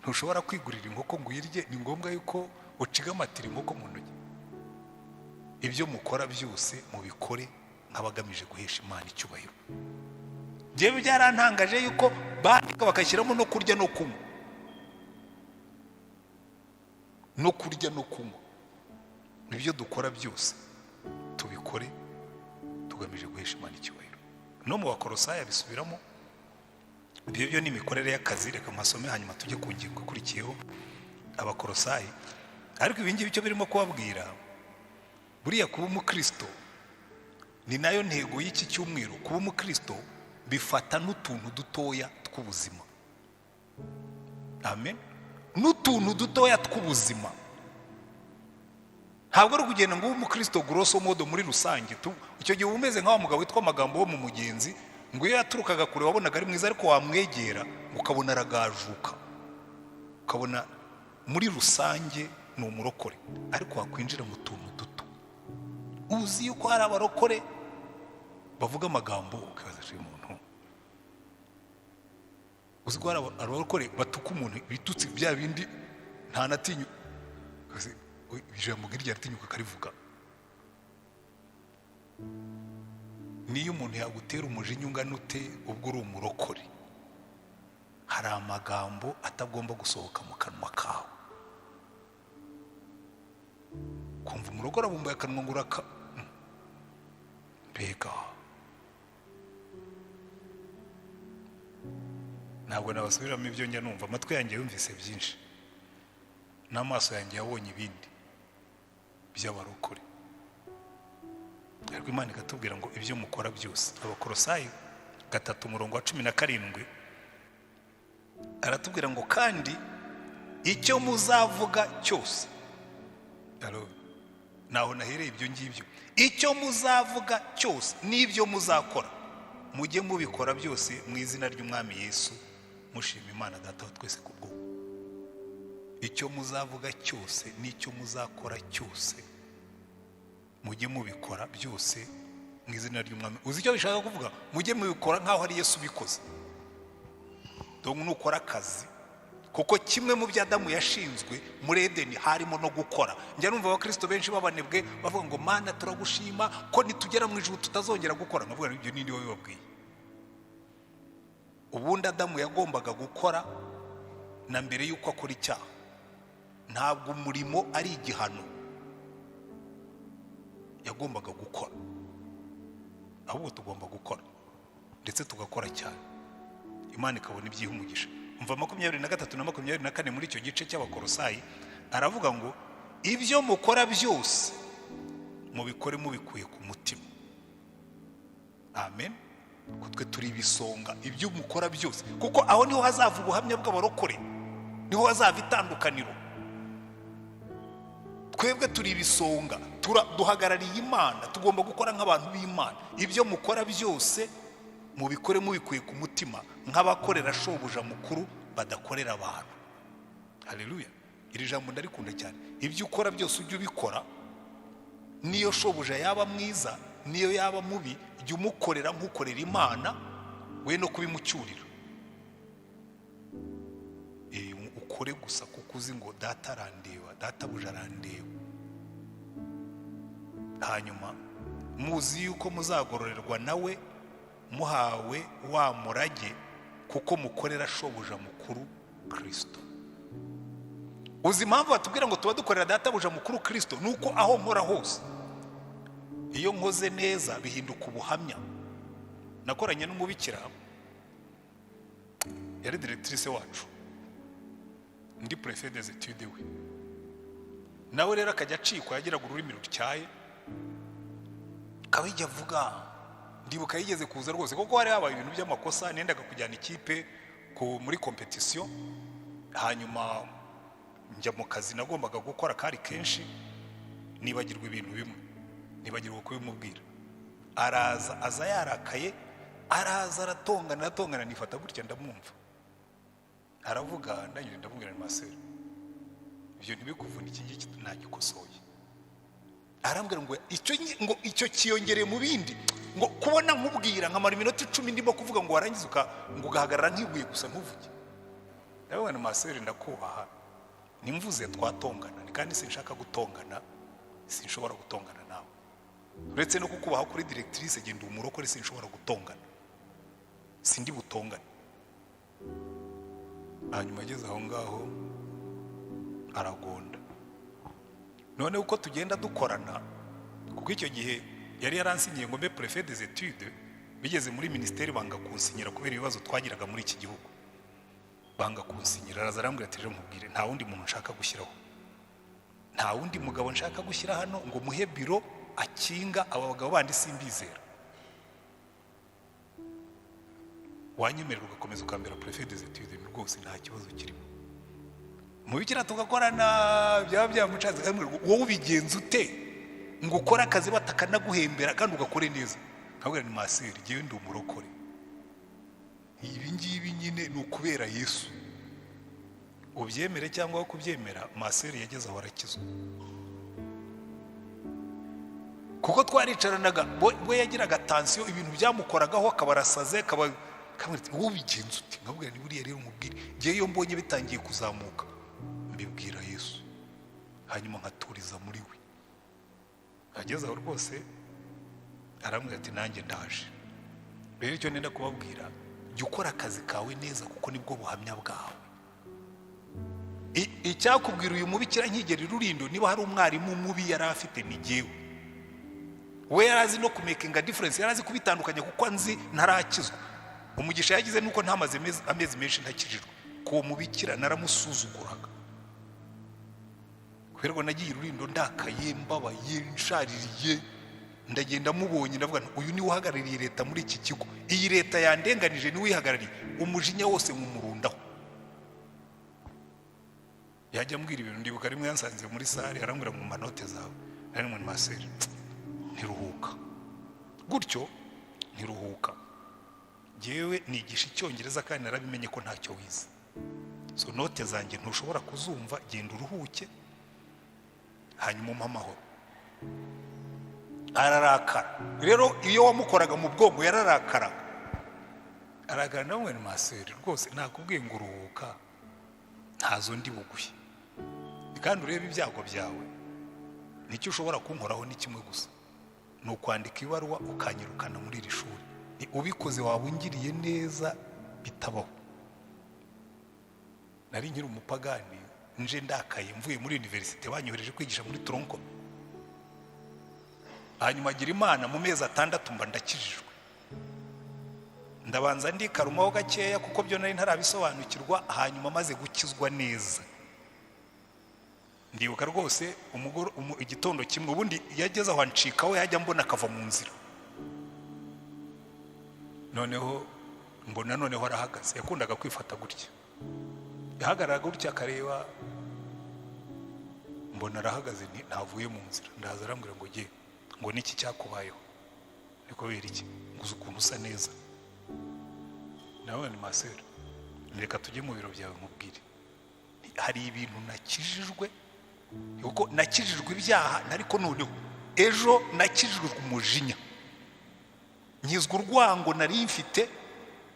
ntushobora kwigurira inkoko ngo uyirye, ni ngombwa yuko ucigamatira inkoko mu ntoki. Ibyo mukora byose mubikore nk'abagamije guhesha Imana icyubahiro. Jewe byarantangaje yuko bandika bakashyiramo no kurya no kunywa, no kurya no kunywa. Ibyo dukora byose tubikore tugamije guhesha Imana icyubahiro. No mu Bakolosayi bisubiramo. Ibyo ni imikorere y'akazi. Reka masome hanyuma tujye ku ngingo ikurikiyeho, Abakolosayi. Ariko ibingibi icyo birimo kubabwira, buriya kuba umukristo ni nayo ntego y'iki cyumweru. Kuba umukristo bifata n'utuntu dutoya tw'ubuzima. Amen. N'utuntu dutoya tw'ubuzima. Ntabwo ari kugenda ngo umukristo grosso modo muri rusange. Icyo gihe umeze nk'aho mugabo witwa Amagambo wo mu Mugenzi, ngo iyo yaturukaga kure wabonaga ari mwiza, ariko wamwegera ukabona aragajuka. ukabona muri rusange ni umurokore, ariko wakwinjira mu tuntu duto uzi yuko hari abarokore bavuga amagambo ukibaza ati umuntu uzi ko hari abarokore batuka umuntu bitutse bya bindi nta natinyu ijambo ry'irya ritinyuka karivuga. Niyo umuntu yagutera umujinya ungana ute ubwo uri umurokore, hari amagambo atagomba gusohoka mu kanwa kawe. Kumva umurokore abumbuye akanwa ngo uraka mbega ntabwo nabasubiramo ibyo njya numva, amatwi yanjye yumvise byinshi n'amaso yanjye yabonye ibindi by'abarokore. Ariko Imana ikatubwira ngo ibyo mukora byose, Abakolosayi 3:17 aratubwira ngo kandi icyo muzavuga cyose, naho nahereye ibyo ngibyo, icyo muzavuga cyose n'ibyo muzakora mujye mubikora byose mu izina ry'Umwami Yesu mushima Imana Data wa twese kubwo. Icyo muzavuga cyose n'icyo muzakora cyose mujye mubikora byose mu izina ry'Umwami. Uzi icyo bishaka kuvuga? Mujye mubikora nk'aho ari Yesu ubikoze. Donc nukora akazi, kuko kimwe mu bya Adamu yashinzwe muri Edeni harimo no gukora. Njya numva abakristo benshi babanebwe bavuga ngo Mana turagushima ko nitugera mu ijuru tutazongera gukora. Navuga ibyo nindi wowe babwiye. Ubundi Adamu yagombaga gukora na mbere yuko akora icyaha. Ntabwo umurimo ari igihano, yagombaga gukora. Ahubwo tugomba gukora ndetse tugakora cyane, Imana ikabona ibyiha umugisha. Umva 23 na 24 muri icyo gice cy'Abakolosayi aravuga ngo ibyo mukora byose mubikore mubikuye ku mutima. Amen. Kutwe turi ibisonga ibyo mukora byose, kuko aho niho hazava ubuhamya bw'abarokore, niho hazava itandukaniro. Twebwe turi ibisonga, duhagarariye Imana, tugomba gukora nk'abantu b'Imana. Ibyo mukora byose mubikore mubikuye ku mutima, nk'abakorera shobuja mukuru badakorera abantu. Haleluya. Iri jambo ndarikunda cyane. Ibyo ukora byose ujye ubikora, niyo shobuja yaba mwiza niyo yaba mubi, jya umukorera nk'ukorera Imana, we no kubimucyurira. Ukore gusa kuko uzi ngo data arandeba, data buja arandeba. Hanyuma muzi yuko muzagororerwa nawe muhawe wa murage, kuko mukorera shobuja mukuru Kristo. Uzi impamvu batubwira ngo tuba dukorera data buja mukuru Kristo? Nuko aho nkora hose, iyo nkoze neza bihinduka ubuhamya. Nakoranye n'umubikira, yari directrice wacu, ndi préfet des études we. Nawe rero akajya acikwa, yagiraga ururimi rutyaye, kabijya avuga. Ndibuka yigeze kuza rwose, kuko hari habaye ibintu by'amakosa, nendaga kujyana ikipe muri competition. Hanyuma njya mu kazi nagombaga gukora kari kenshi, nibagirwa ibintu bimwe, nibagirwa kubimubwira. Araza aza yarakaye, araza aratongana nifata gutya ndamwumva. Aravuga ndangije ndamubwira ni Marcel, ibyo ntibikuvuna, iki ngiki nagikosoye. Arambwira ngo icyo kiyongereye mu bindi, ngo kubona nkubwira nkamara iminota 10 ndimo kuvuga ngo warangiza ngo ugahagarara nkiguye gusa ntuvuge. Ndavuga ni Marcel, ndakubaha, nimvuze twatongana, kandi sinshaka gutongana, sinshobora gutongana nawe. Uretse no kukubaha kuri directrice, genda umurokore, sinshobora gutongana, sindi butongana. Hanyuma ageze aho ngaho aragonda. None uko tugenda dukorana, kuko icyo gihe yari yaransinyiye ngo mbe préfet des études, bigeze muri ministeri banga kunsinyira kubera ibibazo twagiraga muri iki gihugu. Banga kunsinyira, araza arambwira ati mubwire, nta wundi muntu nshaka gushyiraho, nta wundi mugabo nshaka gushyira hano ngo muhe biro akinga aba bagabo bandi simbizera. Wanyemerera ugakomeza ukambera préfet des études, rwose nta kibazo kirimo. Mubikira tugakorana byaba byamucaze, wowe ubigenza ute ngo ukora akazi batakanaguhembera kandi ugakore neza? Nkabwira ni Marcel, giye ndi umurokore, ibi ngibi nyine ni ukubera Yesu. ubyemere cyangwa wo kubyemera, maseri yageze aho arakizwa. Kuko twaricaranaga, we yagiraga tension, ibintu byamukoragaho akabarasaze, kamwita ngo ubigenza uti, nkabwira ni buriya rero umubwire. Ngiye iyo mbonye bitangiye kuzamuka mbibwira Yesu, hanyuma nkaturiza muri we. Ageze aho rwose arambwira ati nanjye ndaje. Rero icyo nenda kubabwira, jya ukora akazi kawe neza kuko nibwo buhamya bwawe. Icyakubwira uyu mubikira nkigera Rurindo, niba hari umwarimu mubi yari afite ni jyewe. We yarazi no kumakinga difference, yarazi kubitandukanya kuko nzi ntarakizwa. Umugisha yagize nuko ntamaze amezi menshi ntakijijwe. Ko mubikira naramusuzuguraga. Kwerwa nagiye Rurindo ndakaye, mbabaye, nshaririye, ndagenda mubonye ndavuga uyu ni uhagarariye leta muri iki kigo. Iyi leta yandenganije ni wihagarariye, umujinya wose nkumurundaho. Yajya mbwira ibintu, ndibuka rimwe yansanze muri sare arambwira mu manote zawe, nari mu maseri, ntiruhuka gutyo, ntiruhuka. Jewe nigisha Icyongereza kandi narabimenye ko ntacyo wize, so note zanjye ntushobora kuzumva, genda uruhuke hanyuma umpa amahoro. Ararakara rero, iyo wamukoraga mu bwonko yararakara, aragana nawe ni maseri rwose, nakubwiye ngo uruhuka, ntazo ndi buguye. Kandi urebe ibyago byawe, nicyo ushobora kunkoraho ni kimwe gusa, ni ukwandika ibaruwa ukanyirukana muri iri shuri. Ubikoze waba ungiriye neza bitabaho. Nari nkiri umupagani, nje ndakaye, mvuye muri universite banyohereje kwigisha muri tronco. Hanyuma agira Imana, mu mezi 6 mba ndakijijwe. Ndabanza ndikarumaho gakeya kuko byo nari ntarabisobanukirwa, hanyuma maze gukizwa neza. Ndibuka rwose igitondo kimwe, ubundi yageze aho ancikaho, yajya mbona akava mu nzira. Noneho mbona noneho arahagaze, yakundaga kwifata gutya, yahagararaga gutya akareba, mbona arahagaze, ntavuye mu nzira. Ndaza arambwira ngo jye, ngo niki cyakubayeho? Niko bera iki? Nguze ukuntu usa neza. Nawe ni maseri, reka tujye mu biro byawe nkubwire, hari ibintu nakijijwe, kuko nakijijwe ibyaha, ariko noneho ejo nakijijwe umujinya, nkizwa urwango nari mfite,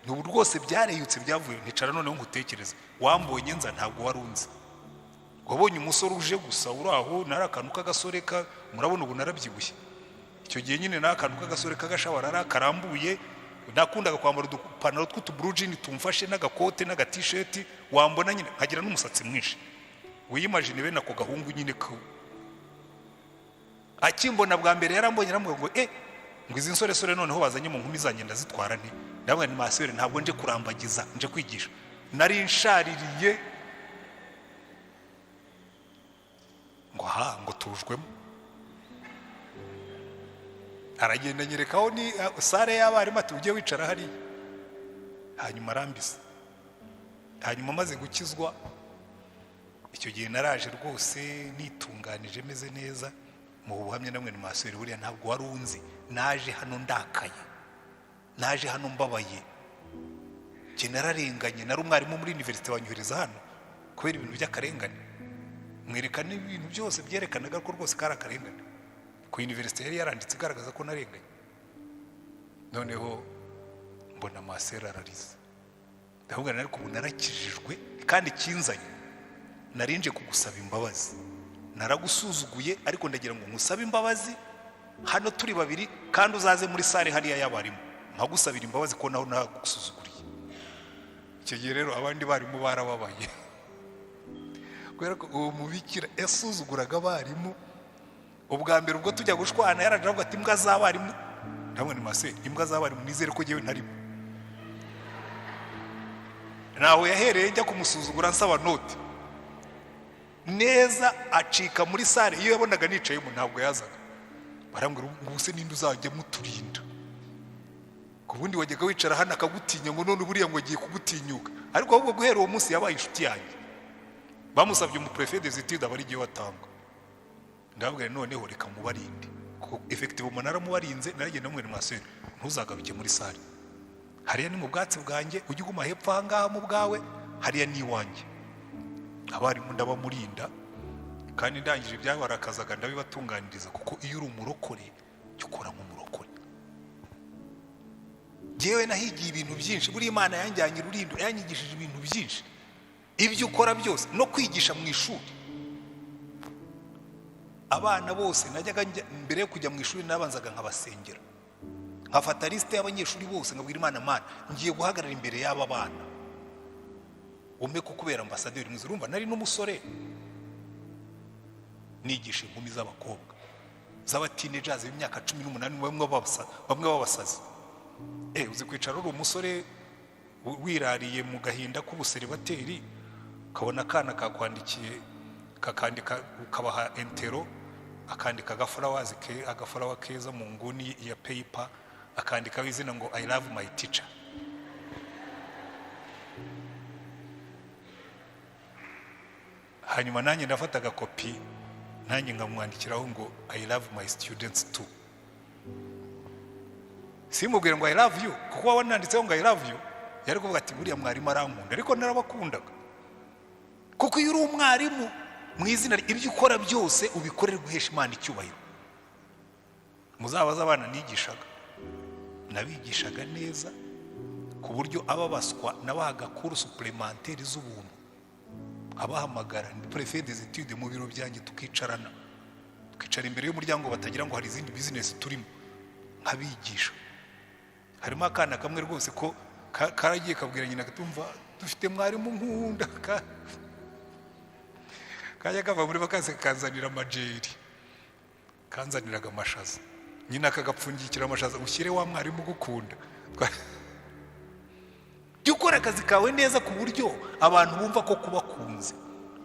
n'ubu rwose byareyutse byavuye. Nticara noneho ngutekereze, wambonye nza ntabwo warunze, wabonye umusore uje gusa uraho, narakantu k'agasore murabona ubu narabyibushye. Icyo gihe nyine narakantu k'agasore k'agashabarara karambuye, nakundaga kwambara udupantaro tw'utuburujini tumfashe n'agakote n'agatisheti, wambona nyine nkagira n'umusatsi mwinshi. Wiyimagine bene ako gahungu nyine ko akimbona bwa mbere yarambonye, aramubwira ngo ngo izi nsore noneho bazanye mu nkumi zanjye ndazitwara nti. Ndabona ni maseri, ntabwo nje kurambagiza, nje kwigisha. Nari nshaririye ngo ngo tujwemo. Aragenda nyerekaho ni sare y'abarimu ati ujye wicara hari. Hanyuma arambise. Hanyuma maze gukizwa, icyo gihe naraje rwose nitunganije meze neza. Mu buhamya namwe ni maseri, buriya ntabwo warunzi, naje hano ndakaye, naje hano mbabaye, cye nararenganye. Nari umwarimu muri universite wanyohereza hano kubera ibintu by'akarengane, mwerekana ibintu byose byerekanaga ko rwose kari akarengane. Ku universite yari yaranditse igaragaza ko narenganye. Noneho mbona maseri ararize, ndavuga nari ko narakijijwe, kandi kinzanye narinje kugusaba imbabazi. Naragusuzuguye, ariko ndagira ngo nkusabe imbabazi hano turi babiri, kandi uzaze muri sare hariya y'abarimu nkagusabira imbabazi ko naho nagusuzuguriye. Icyo gihe rero abandi barimu barababaye, kubera ko uwo mubikira yasuzuguraga abarimu. Ubwa mbere ubwo tujya gushwana yaravuga ati imbwa z'abarimu, ndabona ni maseri, imbwa z'abarimu nizere ko jewe ntarimo. Naho yahereye njya kumusuzugura nsaba note neza, acika muri sare. Iyo yabonaga nicayemo ntabwo yazaga. Barambwira ngo ubuse ninde uzajya muturinda, kubundi wajyaga wicara hano akagutinya ngo none buriya ngo agiye kugutinyuka. Ariko ahubwo guhera uwo munsi yabaye inshuti yanjye. Bamusabye mu préfet des études abari giye watanga. Ndabwira noneho reka mubarinde, kuko effectivement umunara mubarinze. Naragenda mwere maseri, ntuzagaruke muri sare, hariya ni mu bwatsi bwanjye, ujye uguma hepfo ahangaha mu bwawe, hariya ni iwanjye. abarimu ndabamurinda, kandi ndangije ibyabarakazaga ndabibatunganiriza, kuko iyo uri umurokore jya ukora nk'umurokore. Jyewe nahigiye ibintu byinshi, buri Imana yanjyanye ururindo, yanyigishije ibintu byinshi. Ibyo ukora byose no kwigisha mu ishuri, abana bose najyaga mbere yo kujya mu ishuri nabanzaga nkabasengera, nkafata liste y'abanyeshuri bose nkabwira Imana, Mana ngiye guhagarara imbere y'aba bana, umpe ko kubera ambasaderi mwiza. Urumva nari n'umusore nigisha inkumi z'abakobwa z'abateenagers b'imyaka 18, bamwe babasazi. Uzi kwicara uri umusore wirariye mu gahinda k'ubuseribateri, ukabona akana kakwandikiye kakandika, ukabaha entero, akandika agafarawa keza mu nguni ya paper, akandika izina ngo I love my teacher. Hanyuma nanjye ndafata agakopi, nanjye nkamwandikiraho ngo I love my students too. Simubwira ngo I love you, kuko wananditseho ngo I love you, yari kuvuga ati buriya mwarimu arankunda, ariko narabakundaga. Kuko iyo uri umwarimu mu izina, ibyo ukora byose ubikorera guhesha Imana icyubahiro. Muzabaza abana nigishaga, nabigishaga neza ku buryo ababaswa nabahaga cours supplémentaire z'ubuntu, abahamagara ni préfet des études mu biro byanjye, tukicara imbere y'umuryango batagira ngo hari izindi business turimo, nkabigisha. Harimo akana kamwe rwose ko karagiye kabwira nyina katumva dufite mwarimu nkunda, kajya kava muri vakansi kanzanira amajeri, kanzaniraga amashaza, nyina akagapfundikira amashaza, ushyire wa mwarimu gukunda. Jya ukora akazi kawe neza ku buryo abantu bumva ko kubakunze,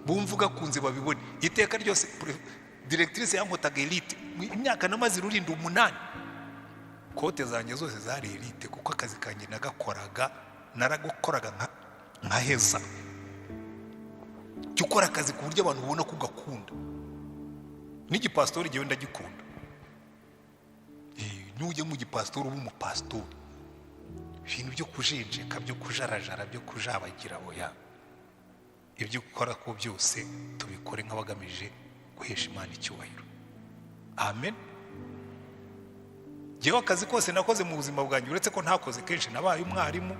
bumva ugakunze babibone. Iteka ryose directrice yankotaga elite, imyaka namaze rurinda 8, kote zanjye zose zari elite, kuko akazi kanjye naragukoraga nka heza. Jya ukora akazi ku buryo abantu babona ko ugakunda. N'igipastori jyewe ndagikunda. Nujye mu gipastori uba umupastori, ibintu byo kujenjeka, byo kujarajara, byo kujabagira, oya. Ibyo ukora ko byose tubikore nk'abagamije guhesha Imana icyubahiro. Amen. Jyewe akazi kose nakoze mu buzima bwanjye, uretse ko ntakoze kenshi, nabaye umwarimu,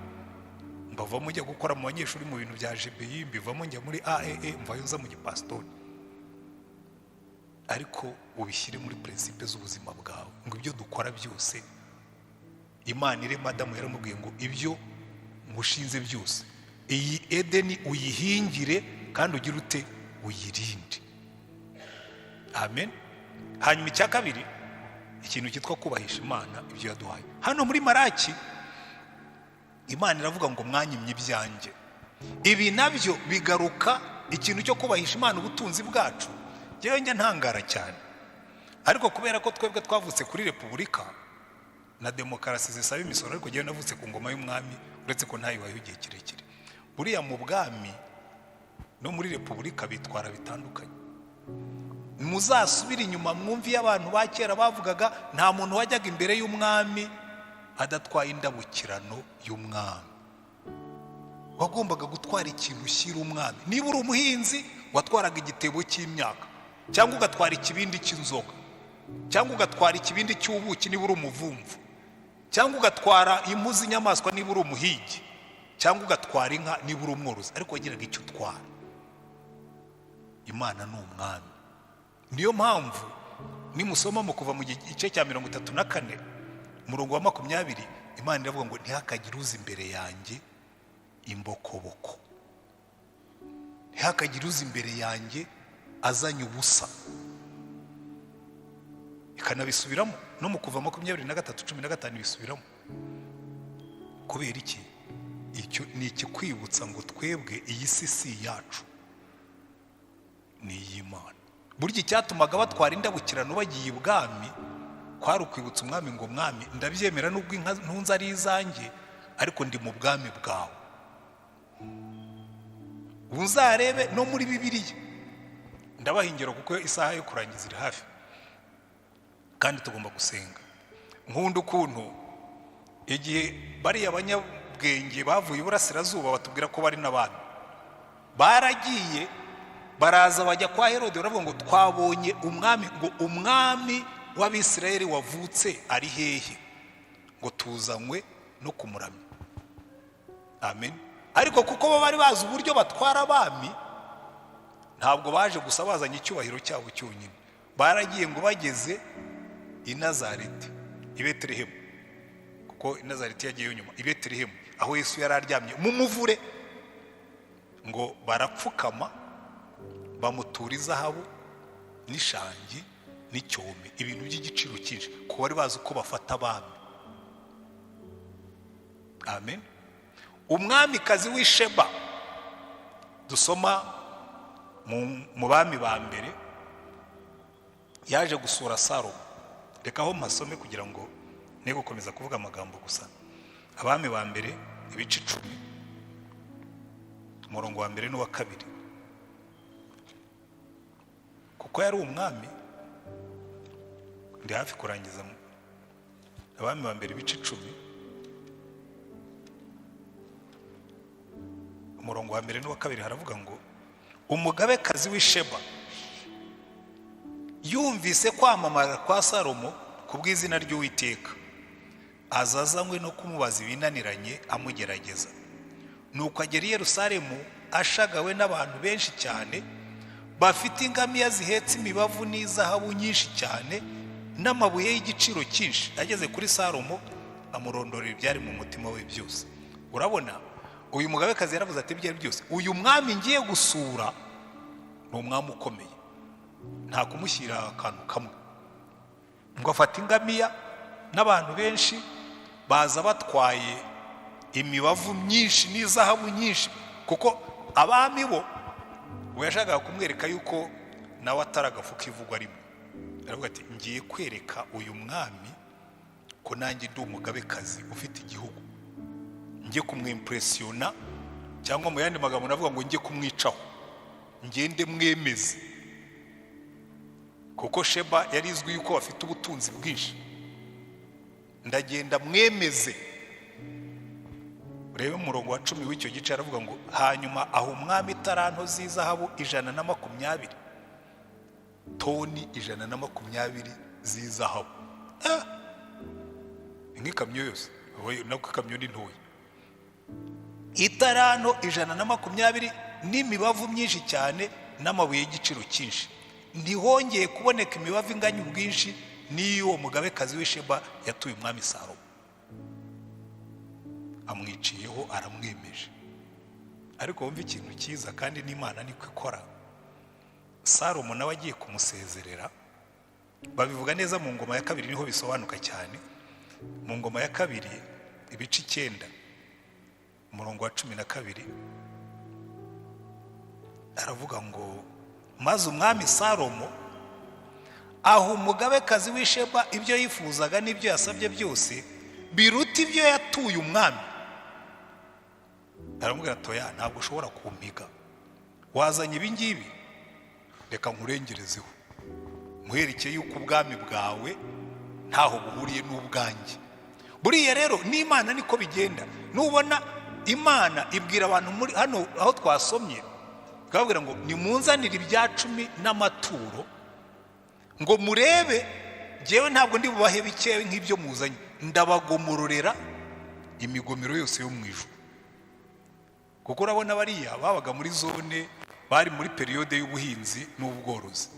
mbavamo njya gukora mu banyeshuri mu bintu bya GBI, mbivamo njya muri AEE, mvayo nza mu gipastori. Ariko ubishyire muri principe z'ubuzima bwawe, ngo ibyo dukora byose, Imana ire Madamu yaramubwiye ngo ibyo ngushinze byose, iyi Edeni uyihingire kandi ugire ute, uyirinde. Amen. Hanyuma icya kabiri, ikintu cyitwa kubahisha Imana ibyo yaduhaye. Hano muri Maraki Imana iravuga ngo mwanyimye ibyanjye. Ibi nabyo bigaruka ikintu cyo kubahisha Imana ubutunzi bwacu. Jewe njya ntangara cyane, ariko kubera ko twebwe twavutse kuri repubulika na demokarasi zisaba imisoro, ariko jewe navutse ku ngoma y'umwami, uretse ko ntayibayeho igihe kirekire. Buriya mu bwami no muri repubulika bitwara bitandukanye. Muzasubira inyuma mwumviye abantu ba kera bavugaga nta muntu wajyaga imbere y'umwami adatwaye indabukirano y'umwami. Wagombaga gutwara ikintu ushyira umwami. Niba uri umuhinzi watwaraga igitebo cy'imyaka, cyangwa ugatwara ikibindi cy'inzoga, cyangwa ugatwara ikibindi cy'ubuki niba uri umuvumvu, cyangwa ugatwara impu z'inyamaswa niba uri umuhigi, cyangwa ugatwara inka niba uri umworozi, ariko wagiraga icyo utwara. Imana ni umwami. Niyo mpamvu nimusoma mu kuva mu gice cya 34 umurongo wa 20, Imana iravuga ngo ntihakagire uza imbere yanjye imbokoboko, ntihakagire uza imbere yanjye azanye ubusa. Ikanabisubiramo no mu kuva 23:15 bisubiramo. Kubera iki? Icyo ni ikikwibutsa ngo twebwe iyi si yacu ni iy'Imana. Burya icyatumaga batwara indabukirano bagiye ibwami kwari ukwibutsa umwami ngo mwami, ndabyemera nubwo inka ntunze ari izanjye, ariko ndi mu bwami bwawe. Uzarebe no muri Bibiliya, ndabahingira kuko isaha yo kurangiza iri hafi, kandi tugomba gusenga. Nkunda ukuntu igihe bari abanyabwenge bavuye iburasirazuba batubwira ko bari n'abami, baragiye baraza bajya kwa Herode baravuga ngo twabonye umwami, ngo umwami w'Abisirayeli wavutse ari hehe, ngo tuzanywe no kumuramya. Amen. Ariko kuko bo bari bazi uburyo batwara abami, ntabwo baje gusa bazanye icyubahiro cyabo cyonyine, baragiye ngo bageze i Nazareti, i Betelehemu, kuko i Nazareti yagiyeyo nyuma, i Betelehemu aho Yesu yari aryamye mu muvure, ngo barapfukama bamutura izahabu n'ishangi n'icyome, ibintu by'igiciro cyinshi, kuko bari bazi uko bafata abami. Amen. Umwamikazi w'Isheba dusoma mu bami ba mbere yaje gusura Salomo. Reka aho mpasome kugira ngo ne gukomeza kuvuga amagambo gusa. Abami ba mbere ibice 10 umurongo wa mbere n'uwa kabiri, kuko yari umwami. Ndi hafi kurangiza. Abami ba mbere ibice 10 umurongo wa mbere n'uwa kabiri haravuga ngo umugabekazi w'Isheba yumvise kwamamara kwa Salomo ku bw'izina ry'Uwiteka, azazanywe no kumubaza ibinaniranye amugerageza. Nuko agera i Yerusalemu ashagawe n'abantu benshi cyane, bafite ingamiya zihetse imibavu n'izahabu nyinshi cyane n'amabuye y'igiciro cyinshi. Ageze kuri Salomo amurondorera ibyari mu mutima we byose. Urabona, uyu mugabekazi yaravuze ati byari byose, uyu mwami ngiye gusura ni umwami ukomeye, nta kumushyira akantu kamwe. Ngo afata ingamiya n'abantu benshi baza batwaye imibavu myinshi n'izahabu nyinshi, kuko abami bo yashakaga kumwereka yuko nawe ataragafu k'ivugwa arimo. Aravuga ati ngiye kwereka uyu mwami ko nanjye ndi umugabekazi ufite igihugu, ngiye kumwimpressiona, cyangwa mu yandi magambo navuga ngo ngiye kumwicaho, ngende mwemeze. Kuko Sheba yari izwi yuko afite ubutunzi bwinshi, ndagenda mwemeze. Urebe umurongo wa 10 w'icyo gice aravuga ngo hanyuma aho umwami itaranto z'izahabu 120, toni 120 z'izahabu. Nk'ikamyo yose, nako ikamyo ni ntoya. Itaranto 120 n'imibavu myinshi cyane n'amabuye y'igiciro cyinshi. Ntihongeye kuboneka imibavu inganya ubwinshi n'iyo mugabekazi w'Isheba yatuye umwami Salomo. Amwiciyeho aramwemeje. Ariko wumva ikintu cyiza, kandi n'Imana niko ikora. Salomo nawe agiye kumusezerera, babivuga neza mu ngoma ya 2 niho bisobanuka cyane. Mu ngoma ya 2 ibice 9 umurongo wa 12 aravuga ngo maze umwami Salomo aho umugabekazi w'Isheba ibyo yifuzaga n'ibyo yasabye byose biruta ibyo yatuye umwami. Aramubwira ati oya, ntabwo ushobora kumpiga, wazanye ibi ngibi, reka nkurengerezeho, muherekeye yuko ubwami bwawe ntaho buhuriye n'ubwanjye. Buriya rero n'Imana niko bigenda. Nubona Imana ibwira abantu muri hano aho twasomye, ikababwira ngo nimunzanire ibya 10 n'amaturo, ngo murebe jewe ntabwo ndi bubahe bikewe nk'ibyo muzanye, ndabagomororera imigomero yose yo mu ijuru. Kuko urabona bariya babaga muri zone, bari muri periode y'ubuhinzi n'ubworozi.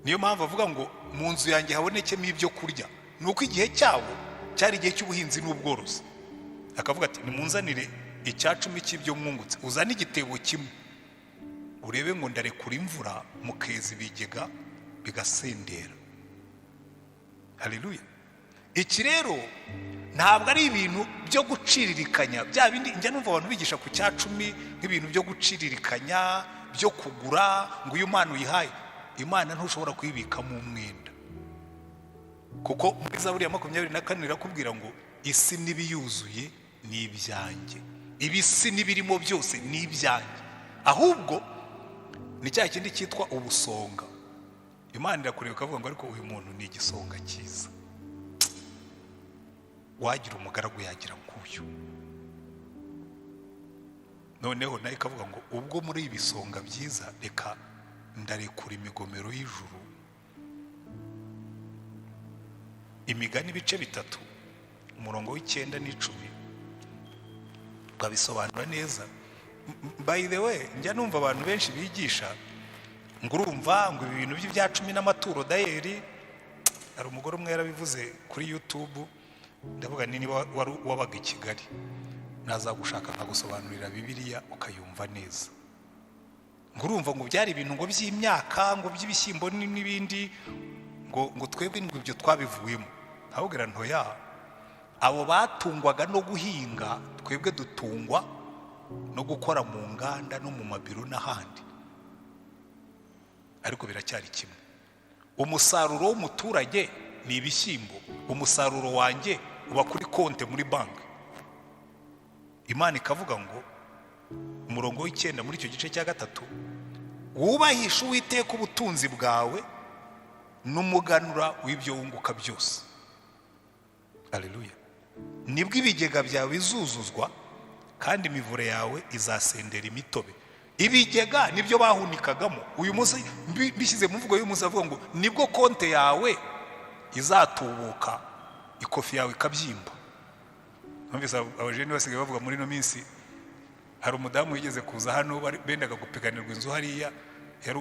Niyo mpamvu avuga ngo mu nzu yanjye habonekemo ibyo kurya, nuko igihe cyabo cyari igihe cy'ubuhinzi n'ubworozi. Akavuga ati nimunzanire icya 10 cy'ibyo mwungutse, uzane igitebo kimwe, urebe ngo ndarekura imvura mukezi bigega bigasendera. Haleluya. Iki rero ntabwo ari ibintu byo guciririkanya, bya bindi njya numva abantu bigisha ku cya 10 nk'ibintu byo guciririkanya, byo kugura ngo uyu mpano uyihaye. Imana ntushobora kuyibikamo umwenda, kuko muri Zaburi ya 24 irakubwira ngo isi n'ibiyuzuye ni ibyanjye, ibisi n'ibirimo byose ni ibyanjye. Ahubwo ni cya kindi cyitwa ubusonga. Imana irakureba ikavuga ngo ariko uyu muntu ni igisonga cyiza, wagira umugaragu yagira nk'uyu. noneho nayo ikavuga ngo ubwo muri ibisonga byiza reka ndarekura imigomero y'ijuru. Imigani ibice 3 umurongo w'9 n'10 babisobanura neza. By the way, njya numva abantu benshi bigisha ngo urumva ngo ibi bintu by'ibya 10 n'amaturo dayeri. Hari umugore umwe yarabivuze kuri YouTube, ndavuga ni niba wabaga i Kigali nazagushaka akagusobanurira Bibiliya ukayumva neza. Ngo urumva ngo byari ibintu ngo by'imyaka ngo by'ibishyimbo n'ibindi ngo twebwe ngo ibyo twabivuyemo. Ahubwo ntoya, abo batungwaga no guhinga, twebwe dutungwa no gukora mu nganda no mu mabiro n'ahandi. Ariko biracyari kimwe. Umusaruro w'umuturage ni ibishyimbo, umusaruro wanjye uba kuri konte muri banki. Imana ikavuga ngo umurongo w'9 muri icyo gice cya 3, wubahisha Uwiteka ubutunzi bwawe n'umuganura w'ibyo wunguka byose. Haleluya. Nibwo ibigega byawe bizuzuzwa kandi imivure yawe izasendera imitobe. Ibigega nibyo bahunikagamo. Uyu munsi bishyize mu mvugo y'umunsi avuga ngo nibwo konte yawe izatubuka, ikofi yawe ikabyimba. Numvise abajeni basigaye bavuga muri no minsi, hari umudamu yigeze kuza hano bendaga gupiganirwa inzu hariya,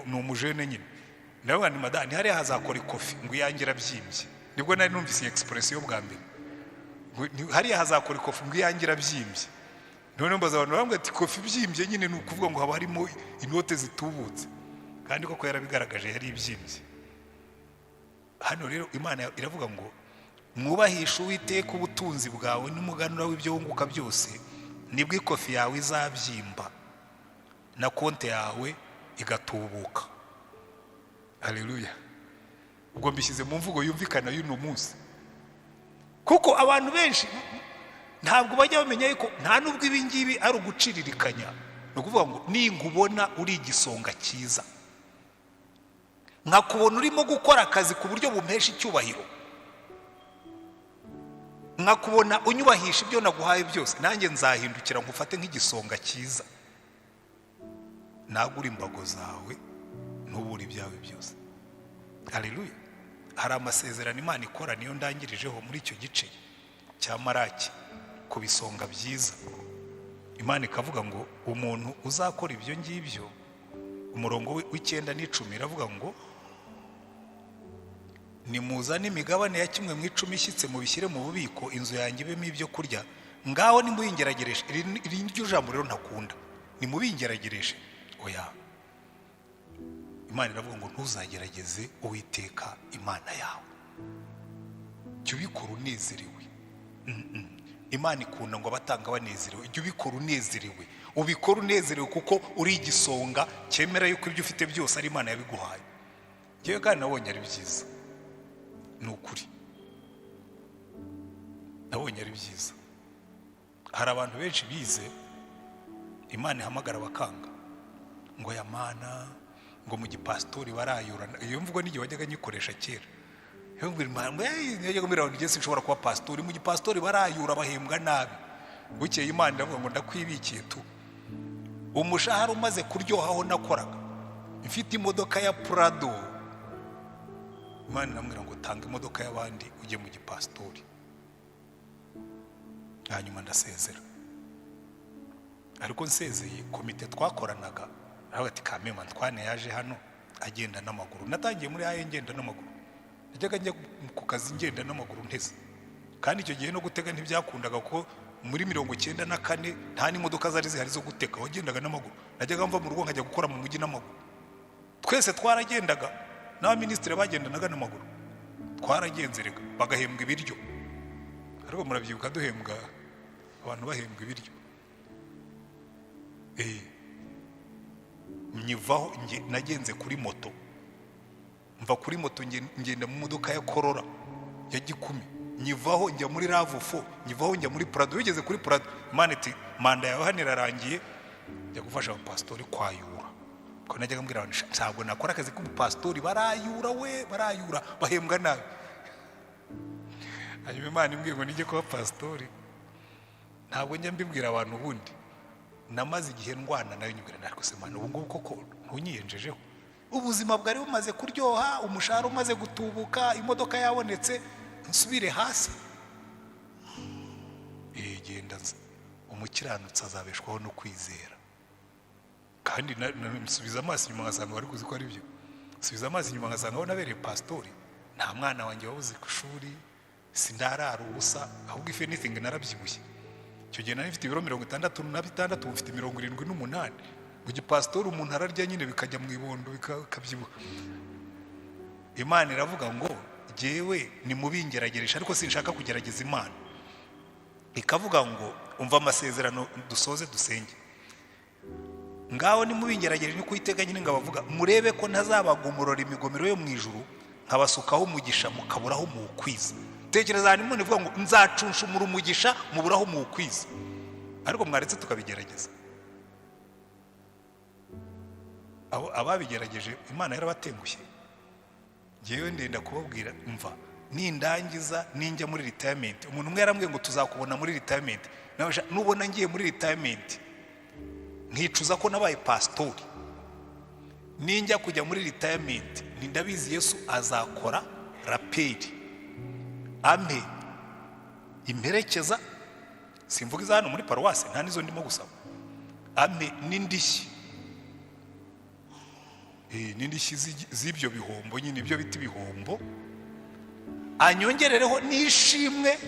ni umujene nyine. Ndavuga ni madani hariya hazakora ikofi ngo yangira byimbye. Nibwo nari numvise expression bwa mbere. Hariya hazakora ikofi ngo yangira byimbye. None mbaza abantu bambwe ati kofi byimbye nyine ni ukuvuga ngo haba harimo inote zitubutse, kandi koko yarabigaragaje yari ibyimbye. Hano rero Imana iravuga ngo mwubahisha Uwiteka ubutunzi bwawe n'umuganura w'ibyo wunguka byose, nibwo ikofi yawe izabyimba na konte yawe igatubuka. Haleluya. Ubwo mbishyize mu mvugo yumvikana y'uno munsi, kuko abantu benshi ntabwo bajya bamenya yuko nta nubwo ibingibi ari uguciririkanya. No kuvuga ngo ningubona uri igisonga cyiza, nkakubona urimo gukora akazi ku buryo bumpesha icyubahiro, nkakubona unyubahisha ibyo naguhaye byose, nanjye nzahindukira ngufate nk'igisonga cyiza, nagura imbago zawe ntubura ibyawe byose. Haleluya. Hari amasezerano Imana ikora, niyo ndangirijeho muri icyo gice cya Maraki ku bisonga byiza. Imana ikavuga ngo umuntu uzakora ibyo ngibyo, umurongo w'9 n'10 iravuga ngo nimuzane imigabane ya 1/10 ishyitse mubishyire mu bubiko, inzu yanjye ibemo ibyo kurya. Ngaho nimubingeragereshe. Iri ryo jambo rero ntakunda, nimubingeragereshe. Oya, Imana iravuga ngo ntuzagerageze Uwiteka Imana yawe, jya ubikora unezerewe. Imana ikunda ngo abatanga banezerewe. Jya ubikora unezerewe, ubikora unezerewe, kuko uri igisonga cyemera yuko ibyo ufite byose ari Imana yabiguhaye. Ngewe kandi nabonye ari byiza, ni ukuri nabonye ari byiza. Hari abantu benshi bize, Imana ihamagara bakanga ngo ya Mana ngo mu gipastori barayura. Iyo mvugo n'igihe wajyaga nyikoresha kera. Iyo ngo yajyaga mbira ngo ngese nshobora kuba pastori, mu gipastori barayura bahembwa nabi. Bukeye Imana iravuga ngo ndakwibikiye tu, umushahara umaze kuryoha aho nakoraga, mfite imodoka ya Prado. Imana iramubwira ngo tanga imodoka y'abandi ujye mu gipastori. Hanyuma ndasezera. Ariko nsezeye, komite twakoranaga aravuga ati Kamema Antoine yaje hano agenda n'amaguru. Natangiye muri aye ngenda n'amaguru, najyaga njya ku kazi ngenda n'amaguru nteze. Kandi icyo gihe no gutega ntibyakundaga, kuko muri 94 nta n'imodoka zari zihari zo guteka, wagendaga n'amaguru. Najyaga mva mu rugo nkajya gukora mu mujyi n'amaguru. Twese twaragendaga, n'abaminisitiri bagendanaga n'amaguru. Twaragenze reka bagahembwa ibiryo. Ariko murabyibuka duhembwa, abantu bahembwa ibiryo. Nyivaho nagenze kuri moto, mva kuri moto ngenda mu modoka ya Corolla ya 10, nyivaho njya muri RAV4, nyivaho njya muri Prado. Bigeze kuri Prado, Imana iti manda yawe hano irarangiye, njya gufasha abapastori kwayura. Ko najyaga mbwira abantu ntabwo nakora akazi k'ubupastori, barayura we, barayura bahembwa nabi. Hanyuma Imana imbwiye ngo nijye kuba pastori, ntabwo njya mbibwira abantu ubundi. namaze igihe ndwana nayo nyubwira nariko semana ubu ngubu koko ntunyiyenjejeho ubuzima bwari bumaze kuryoha umushahara umaze gutubuka imodoka yabonetse nsubire hasi genda umukiranutsi azabeshwaho no kwizera kandi nsubiza amaso inyuma ngasanga bari kuzi ko ari byo subiza amaso inyuma ngasanga aho nabereye pastori nta mwana wanjye wabuze ku ishuri sindarara ubusa ahubwo if anything narabyibushye icyo gihe nari mfite ibiro 66 mfite 78 mu gipastori umuntu ararya nyine bikajya mu ibondo bikabyibuha Imana iravuga ngo jewe ni mubingerageresha ariko sinshaka kugerageza Imana ikavuga ngo umva amasezerano dusoze dusenge ngaho ni mubingerageresha ni kuyitega nyine ngabavuga murebe ko ntazabagumurora imigomero yo mu ijuru nkabasukaho umugisha mukaburaho mu ukwiza tekereza hano Imana ivuga ngo nzacunshumura umugisha muburaho mu ukwiza ariko mwaretse tukabigerageza ababigerageje Imana yarabatengushye jewe ndenda kubabwira umva nindangiza ninjya muri retirement umuntu umwe yarambwiye ngo tuzakubona muri retirement nubona ngiye muri retirement nkicuza ko nabaye pastori ninjya kujya muri retirement nindabizi Yesu azakora raperi ampe imperekeza simvuga iza hano muri paruwasi nta nizo ndimo gusaba ampe n'indishyi n'indishyi z'ibyo bihombo nyine ibyo biti bihombo anyongerereho nishimwe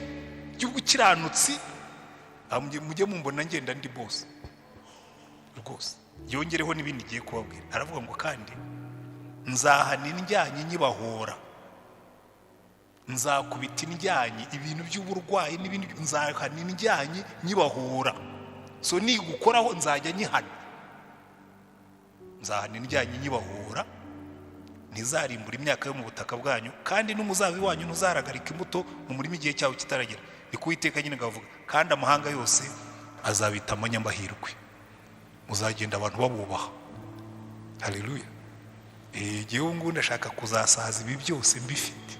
ry'ubukiranutsi mujye mumbona ngenda ndi boss rwose yongereho n'ibindi giye kubabwira aravuga ngo kandi nzahana indyanyi nyibahora nzakubita indyanyi ibintu by'uburwayi n'ibindi nzahana indyanyi nyibahora so nigukoraho nzajya nyihana nzahana indyanyi nyibahora ntizarimbura imyaka yo mu butaka bwanyu kandi n'umuzabi wanyu ntuzaragarika imbuto mu murima igihe cyawe kitaragera ni kuwiteka nyine ngavuga kandi amahanga yose azabita amanyamahirwe muzagenda abantu babubaha haleluya jewe ngo ndashaka kuzasaza ibi byose mbifite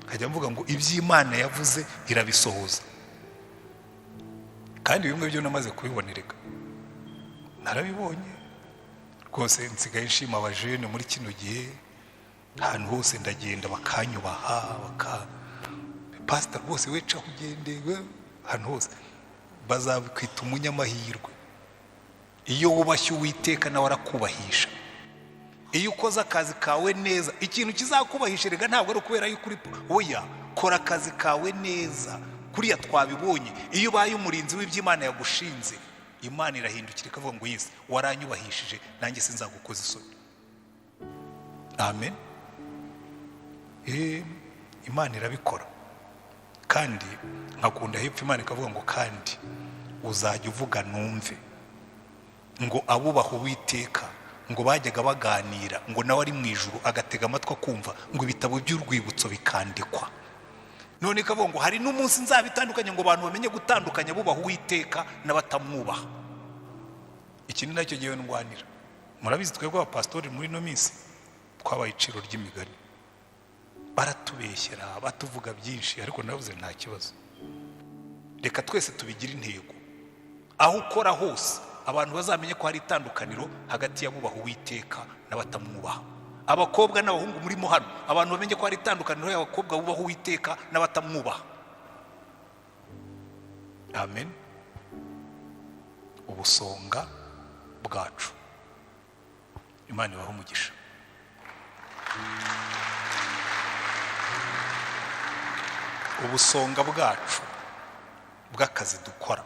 kajya mvuga ngo iby'Imana yavuze irabisohoza kandi bimwe byo namaze kubibonereka narabibonye rwose nsigaye nshima abajene muri kino gihe ahantu hose ndagenda bakanyubaha pastor bose weca kugendewe ahantu hose bazabikwita umunyamahirwe iyo wubashye Uwiteka nawe arakubahisha iyo ukoze akazi kawe neza ikintu kizakubahisha rega ntabwo ari ukubera yuko uri oya kora akazi kawe neza kuriya twabibonye iyo ubaye umurinzi w'iby'Imana yagushinze Imana irahindukira ikavuga ngo Yesu waranyubahishije nanjye sinzagukoza isoni amen Imana irabikora kandi nkakunda hepfo Imana ikavuga ngo kandi uzajya uvuga numve ngo abubaha Uwiteka ngo bajyaga baganira ngo nawe ari mu ijuru agatega amatwi akumva ngo ibitabo by'urwibutso bikandikwa none ikavuga ngo hari n'umunsi nzabitandukanye ngo abantu bamenye gutandukanya bubaha Uwiteka n'abatamwubaha iki ni nacyo gihe ndwanira murabizi twebwe abapastori muri no minsi twabaye iciro ry'imigani baratubeshyera batuvuga byinshi ariko navuze nta kibazo reka twese tubigira intego aho ukora hose abantu bazamenye ko hari itandukaniro hagati y'abubaha Uwiteka n'abatamwubaha abakobwa n'abahungu muri mo hano abantu bamenye ko hari itandukaniro y'abakobwa bubaha Uwiteka n'abatamwubaha amen ubusonga bwacu Imana ibahe umugisha ubusonga bwacu bw'akazi dukora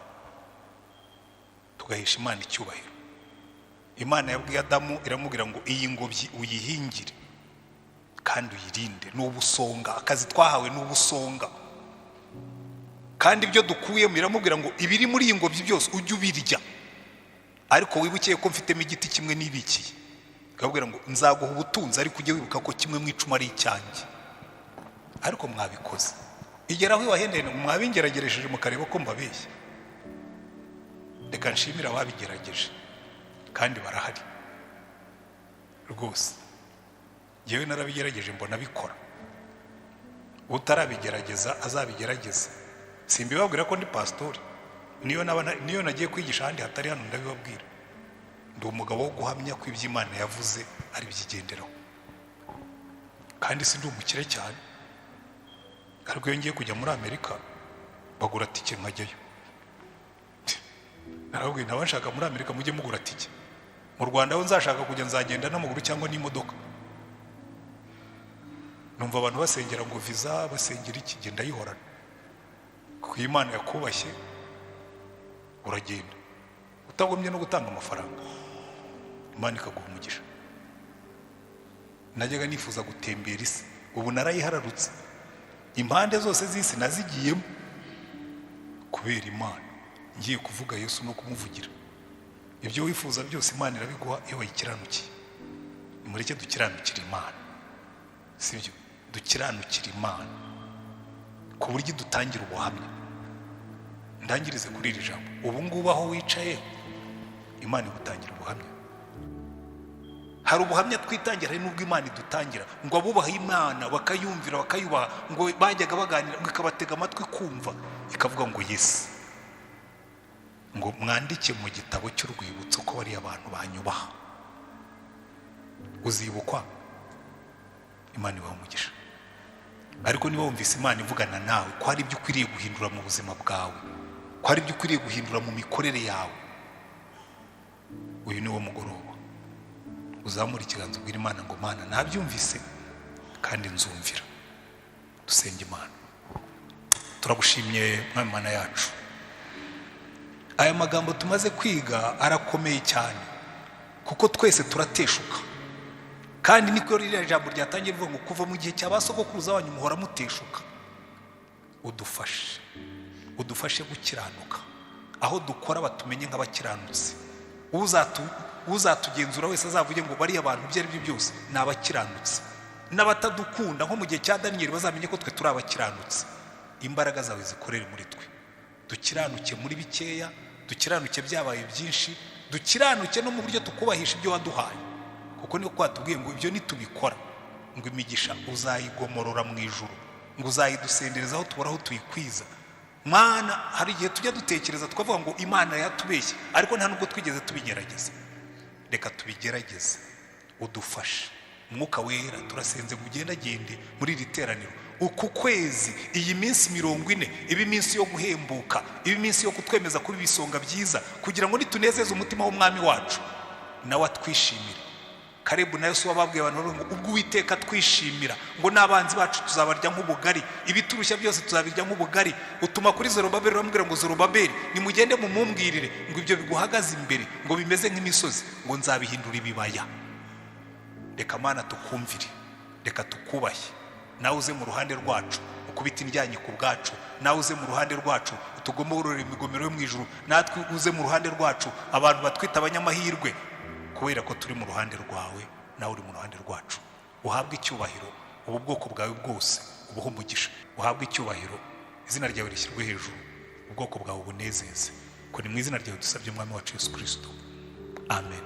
tugahesha Imana icyubahiro Imana yabwiye Adamu iramubwira ngo iyi ngobyi uyihingire kandi uyirinde n'ubusonga akazi twahawe n'ubusonga kandi ibyo dukuyemo iramubwira ngo ibiri muri iyi ngobyi byose ujye ubirya ariko wibukiye ko mfitemo igiti kimwe nibikiye akabwira ngo nzaguha ubutunzi ariko ujye wibuka ko kimwe mu icumi ari icyanjye ariko mwabikoze igeraho iwahendeye mwabingerageresheje mukareba ko mbabeshya reka nshimira ababigerageje kandi barahari rwose yewe narabigerageje mbona bikora utarabigerageza azabigerageze simbibabwira ko ndi pastori niyo nagiye kwigisha ahandi hatari hano ndabibabwira. Ndi umugabo wo guhamya ko iby'Imana yavuze ari byigenderaho, kandi si ndi umukire cyane. Ariko iyo ngiye kujya muri Amerika bagura tike nkajyayo. Narabwiye nabashaka muri Amerika mujye mugura tike. Mu Rwanda aho nzashaka kujya nzagenda n'amaguru cyangwa n'imodoka. Numva abantu basengera ngo visa, basengera iki, genda yihorana. Kuko Imana yakubashye uragenda utagomye no gutanga amafaranga, Imana ikaguha umugisha. Najyaga nifuza gutembera isi, ubu narayihararutse. Impande zose z'isi nazigiyemo kubera Imana. Ngiye kuvuga Yesu no kumuvugira. Ibyo wifuza byose Imana irabiguha iyo wayikiranukiye. Nimureke dukiranukire Imana, sibyo? Dukiranukire Imana ku buryo dutangira ubuhamya. Ndangirize kuri iri jambo. Ubu ngubu aho wicaye Imana igutangira ubuhamya. Hari ubuhamya twitangira, hari n'ubwo Imana idutangira. Ngo abubaha Imana bakayumvira bakayubaha, ngo bajyaga baganira ngo ikabatega amatwi kumva, ikavuga ngo Yesu, ngo mwandike mu gitabo cy'urwibutso ko bari abantu banyubaha. Uzibukwa, Imana ibaha umugisha. Ariko niba wumvise Imana ivugana nawe ko hari ibyo ukwiriye guhindura mu buzima bwawe, ko hari ibyo ukwiriye guhindura mu mikorere yawe, uyu ni wo mugoroba uzamura ikiganza ubwira Imana ngo Mana nabyumvise kandi nzumvira. Dusenge Imana. Turagushimye Mwami Mana yacu, aya magambo tumaze kwiga arakomeye cyane, kuko twese turateshuka. Kandi niko ririya jambo ryatangiye rivuga ngo kuva mu gihe cy'abasogokuruza wanyu muhora muteshuka. Udufashe gukiranuka, aho dukora batumenye nk'abakiranutsi. Uzatugenzura wese azavuge ngo bari abantu ibyo ari byo byose ni abakiranutsi. N'abatadukunda nko mu gihe cya Daniel bazamenye ko twe turi abakiranutsi. Imbaraga zawe zikorere muri twe, dukiranuke muri bikeya, dukiranuke byabaye byinshi, dukiranuke no mu buryo tukubahisha ibyo waduhaye. Kuko niko kwatubwiye ngo ibyo nitubikora ngo imigisha uzayigomorora mu ijuru, ngo uzayidusenderezaho tubura aho tuyikwiza. Mana, hari igihe tujya dutekereza tukavuga ngo Imana yatubeshye, ariko nta nubwo twigeze tubigerageza. Reka tubigerageze, udufashe. Umwuka wera turasenze ngo ugendagende muri iri teraniro uku kwezi, iyi minsi 40 iba iminsi yo guhembuka, iba iminsi yo kutwemeza kuri ibisonga byiza, kugira ngo nitunezeze umutima w'Umwami wacu nawe atwishimire. Karebu na Yesu wababwiye abantu ngo ubwo Uwiteka twishimira ngo n'abanzi bacu tuzabarya nk'ubugari, ibiturushya byose tuzabirya nk'ubugari. Utuma kuri Zorobabeli bamubwira ngo Zorobabeli nimugende mumumbwirire ngo ibyo biguhagaze imbere ngo bimeze nk'imisozi ngo nzabihindura ibibaya. Reka Mana tukumvire, reka tukubahe. Nawe uze mu ruhande rwacu ukubita indyanyi ku bwacu, nawe uze mu ruhande rwacu utugomorore imigomero yo mu ijuru, natwe uze mu ruhande rwacu abantu batwita abanyamahirwe, kubera ko turi mu ruhande rwawe nawe uri mu ruhande rwacu. Uhabwe icyubahiro, ubu bwoko bwawe bwose ubuhe umugisha. Uhabwe icyubahiro, izina ryawe rishyirwe hejuru, ubwoko bwawe bunezeze. Ko ni mu izina ryawe dusabye Umwami wacu Yesu Kristo, amen.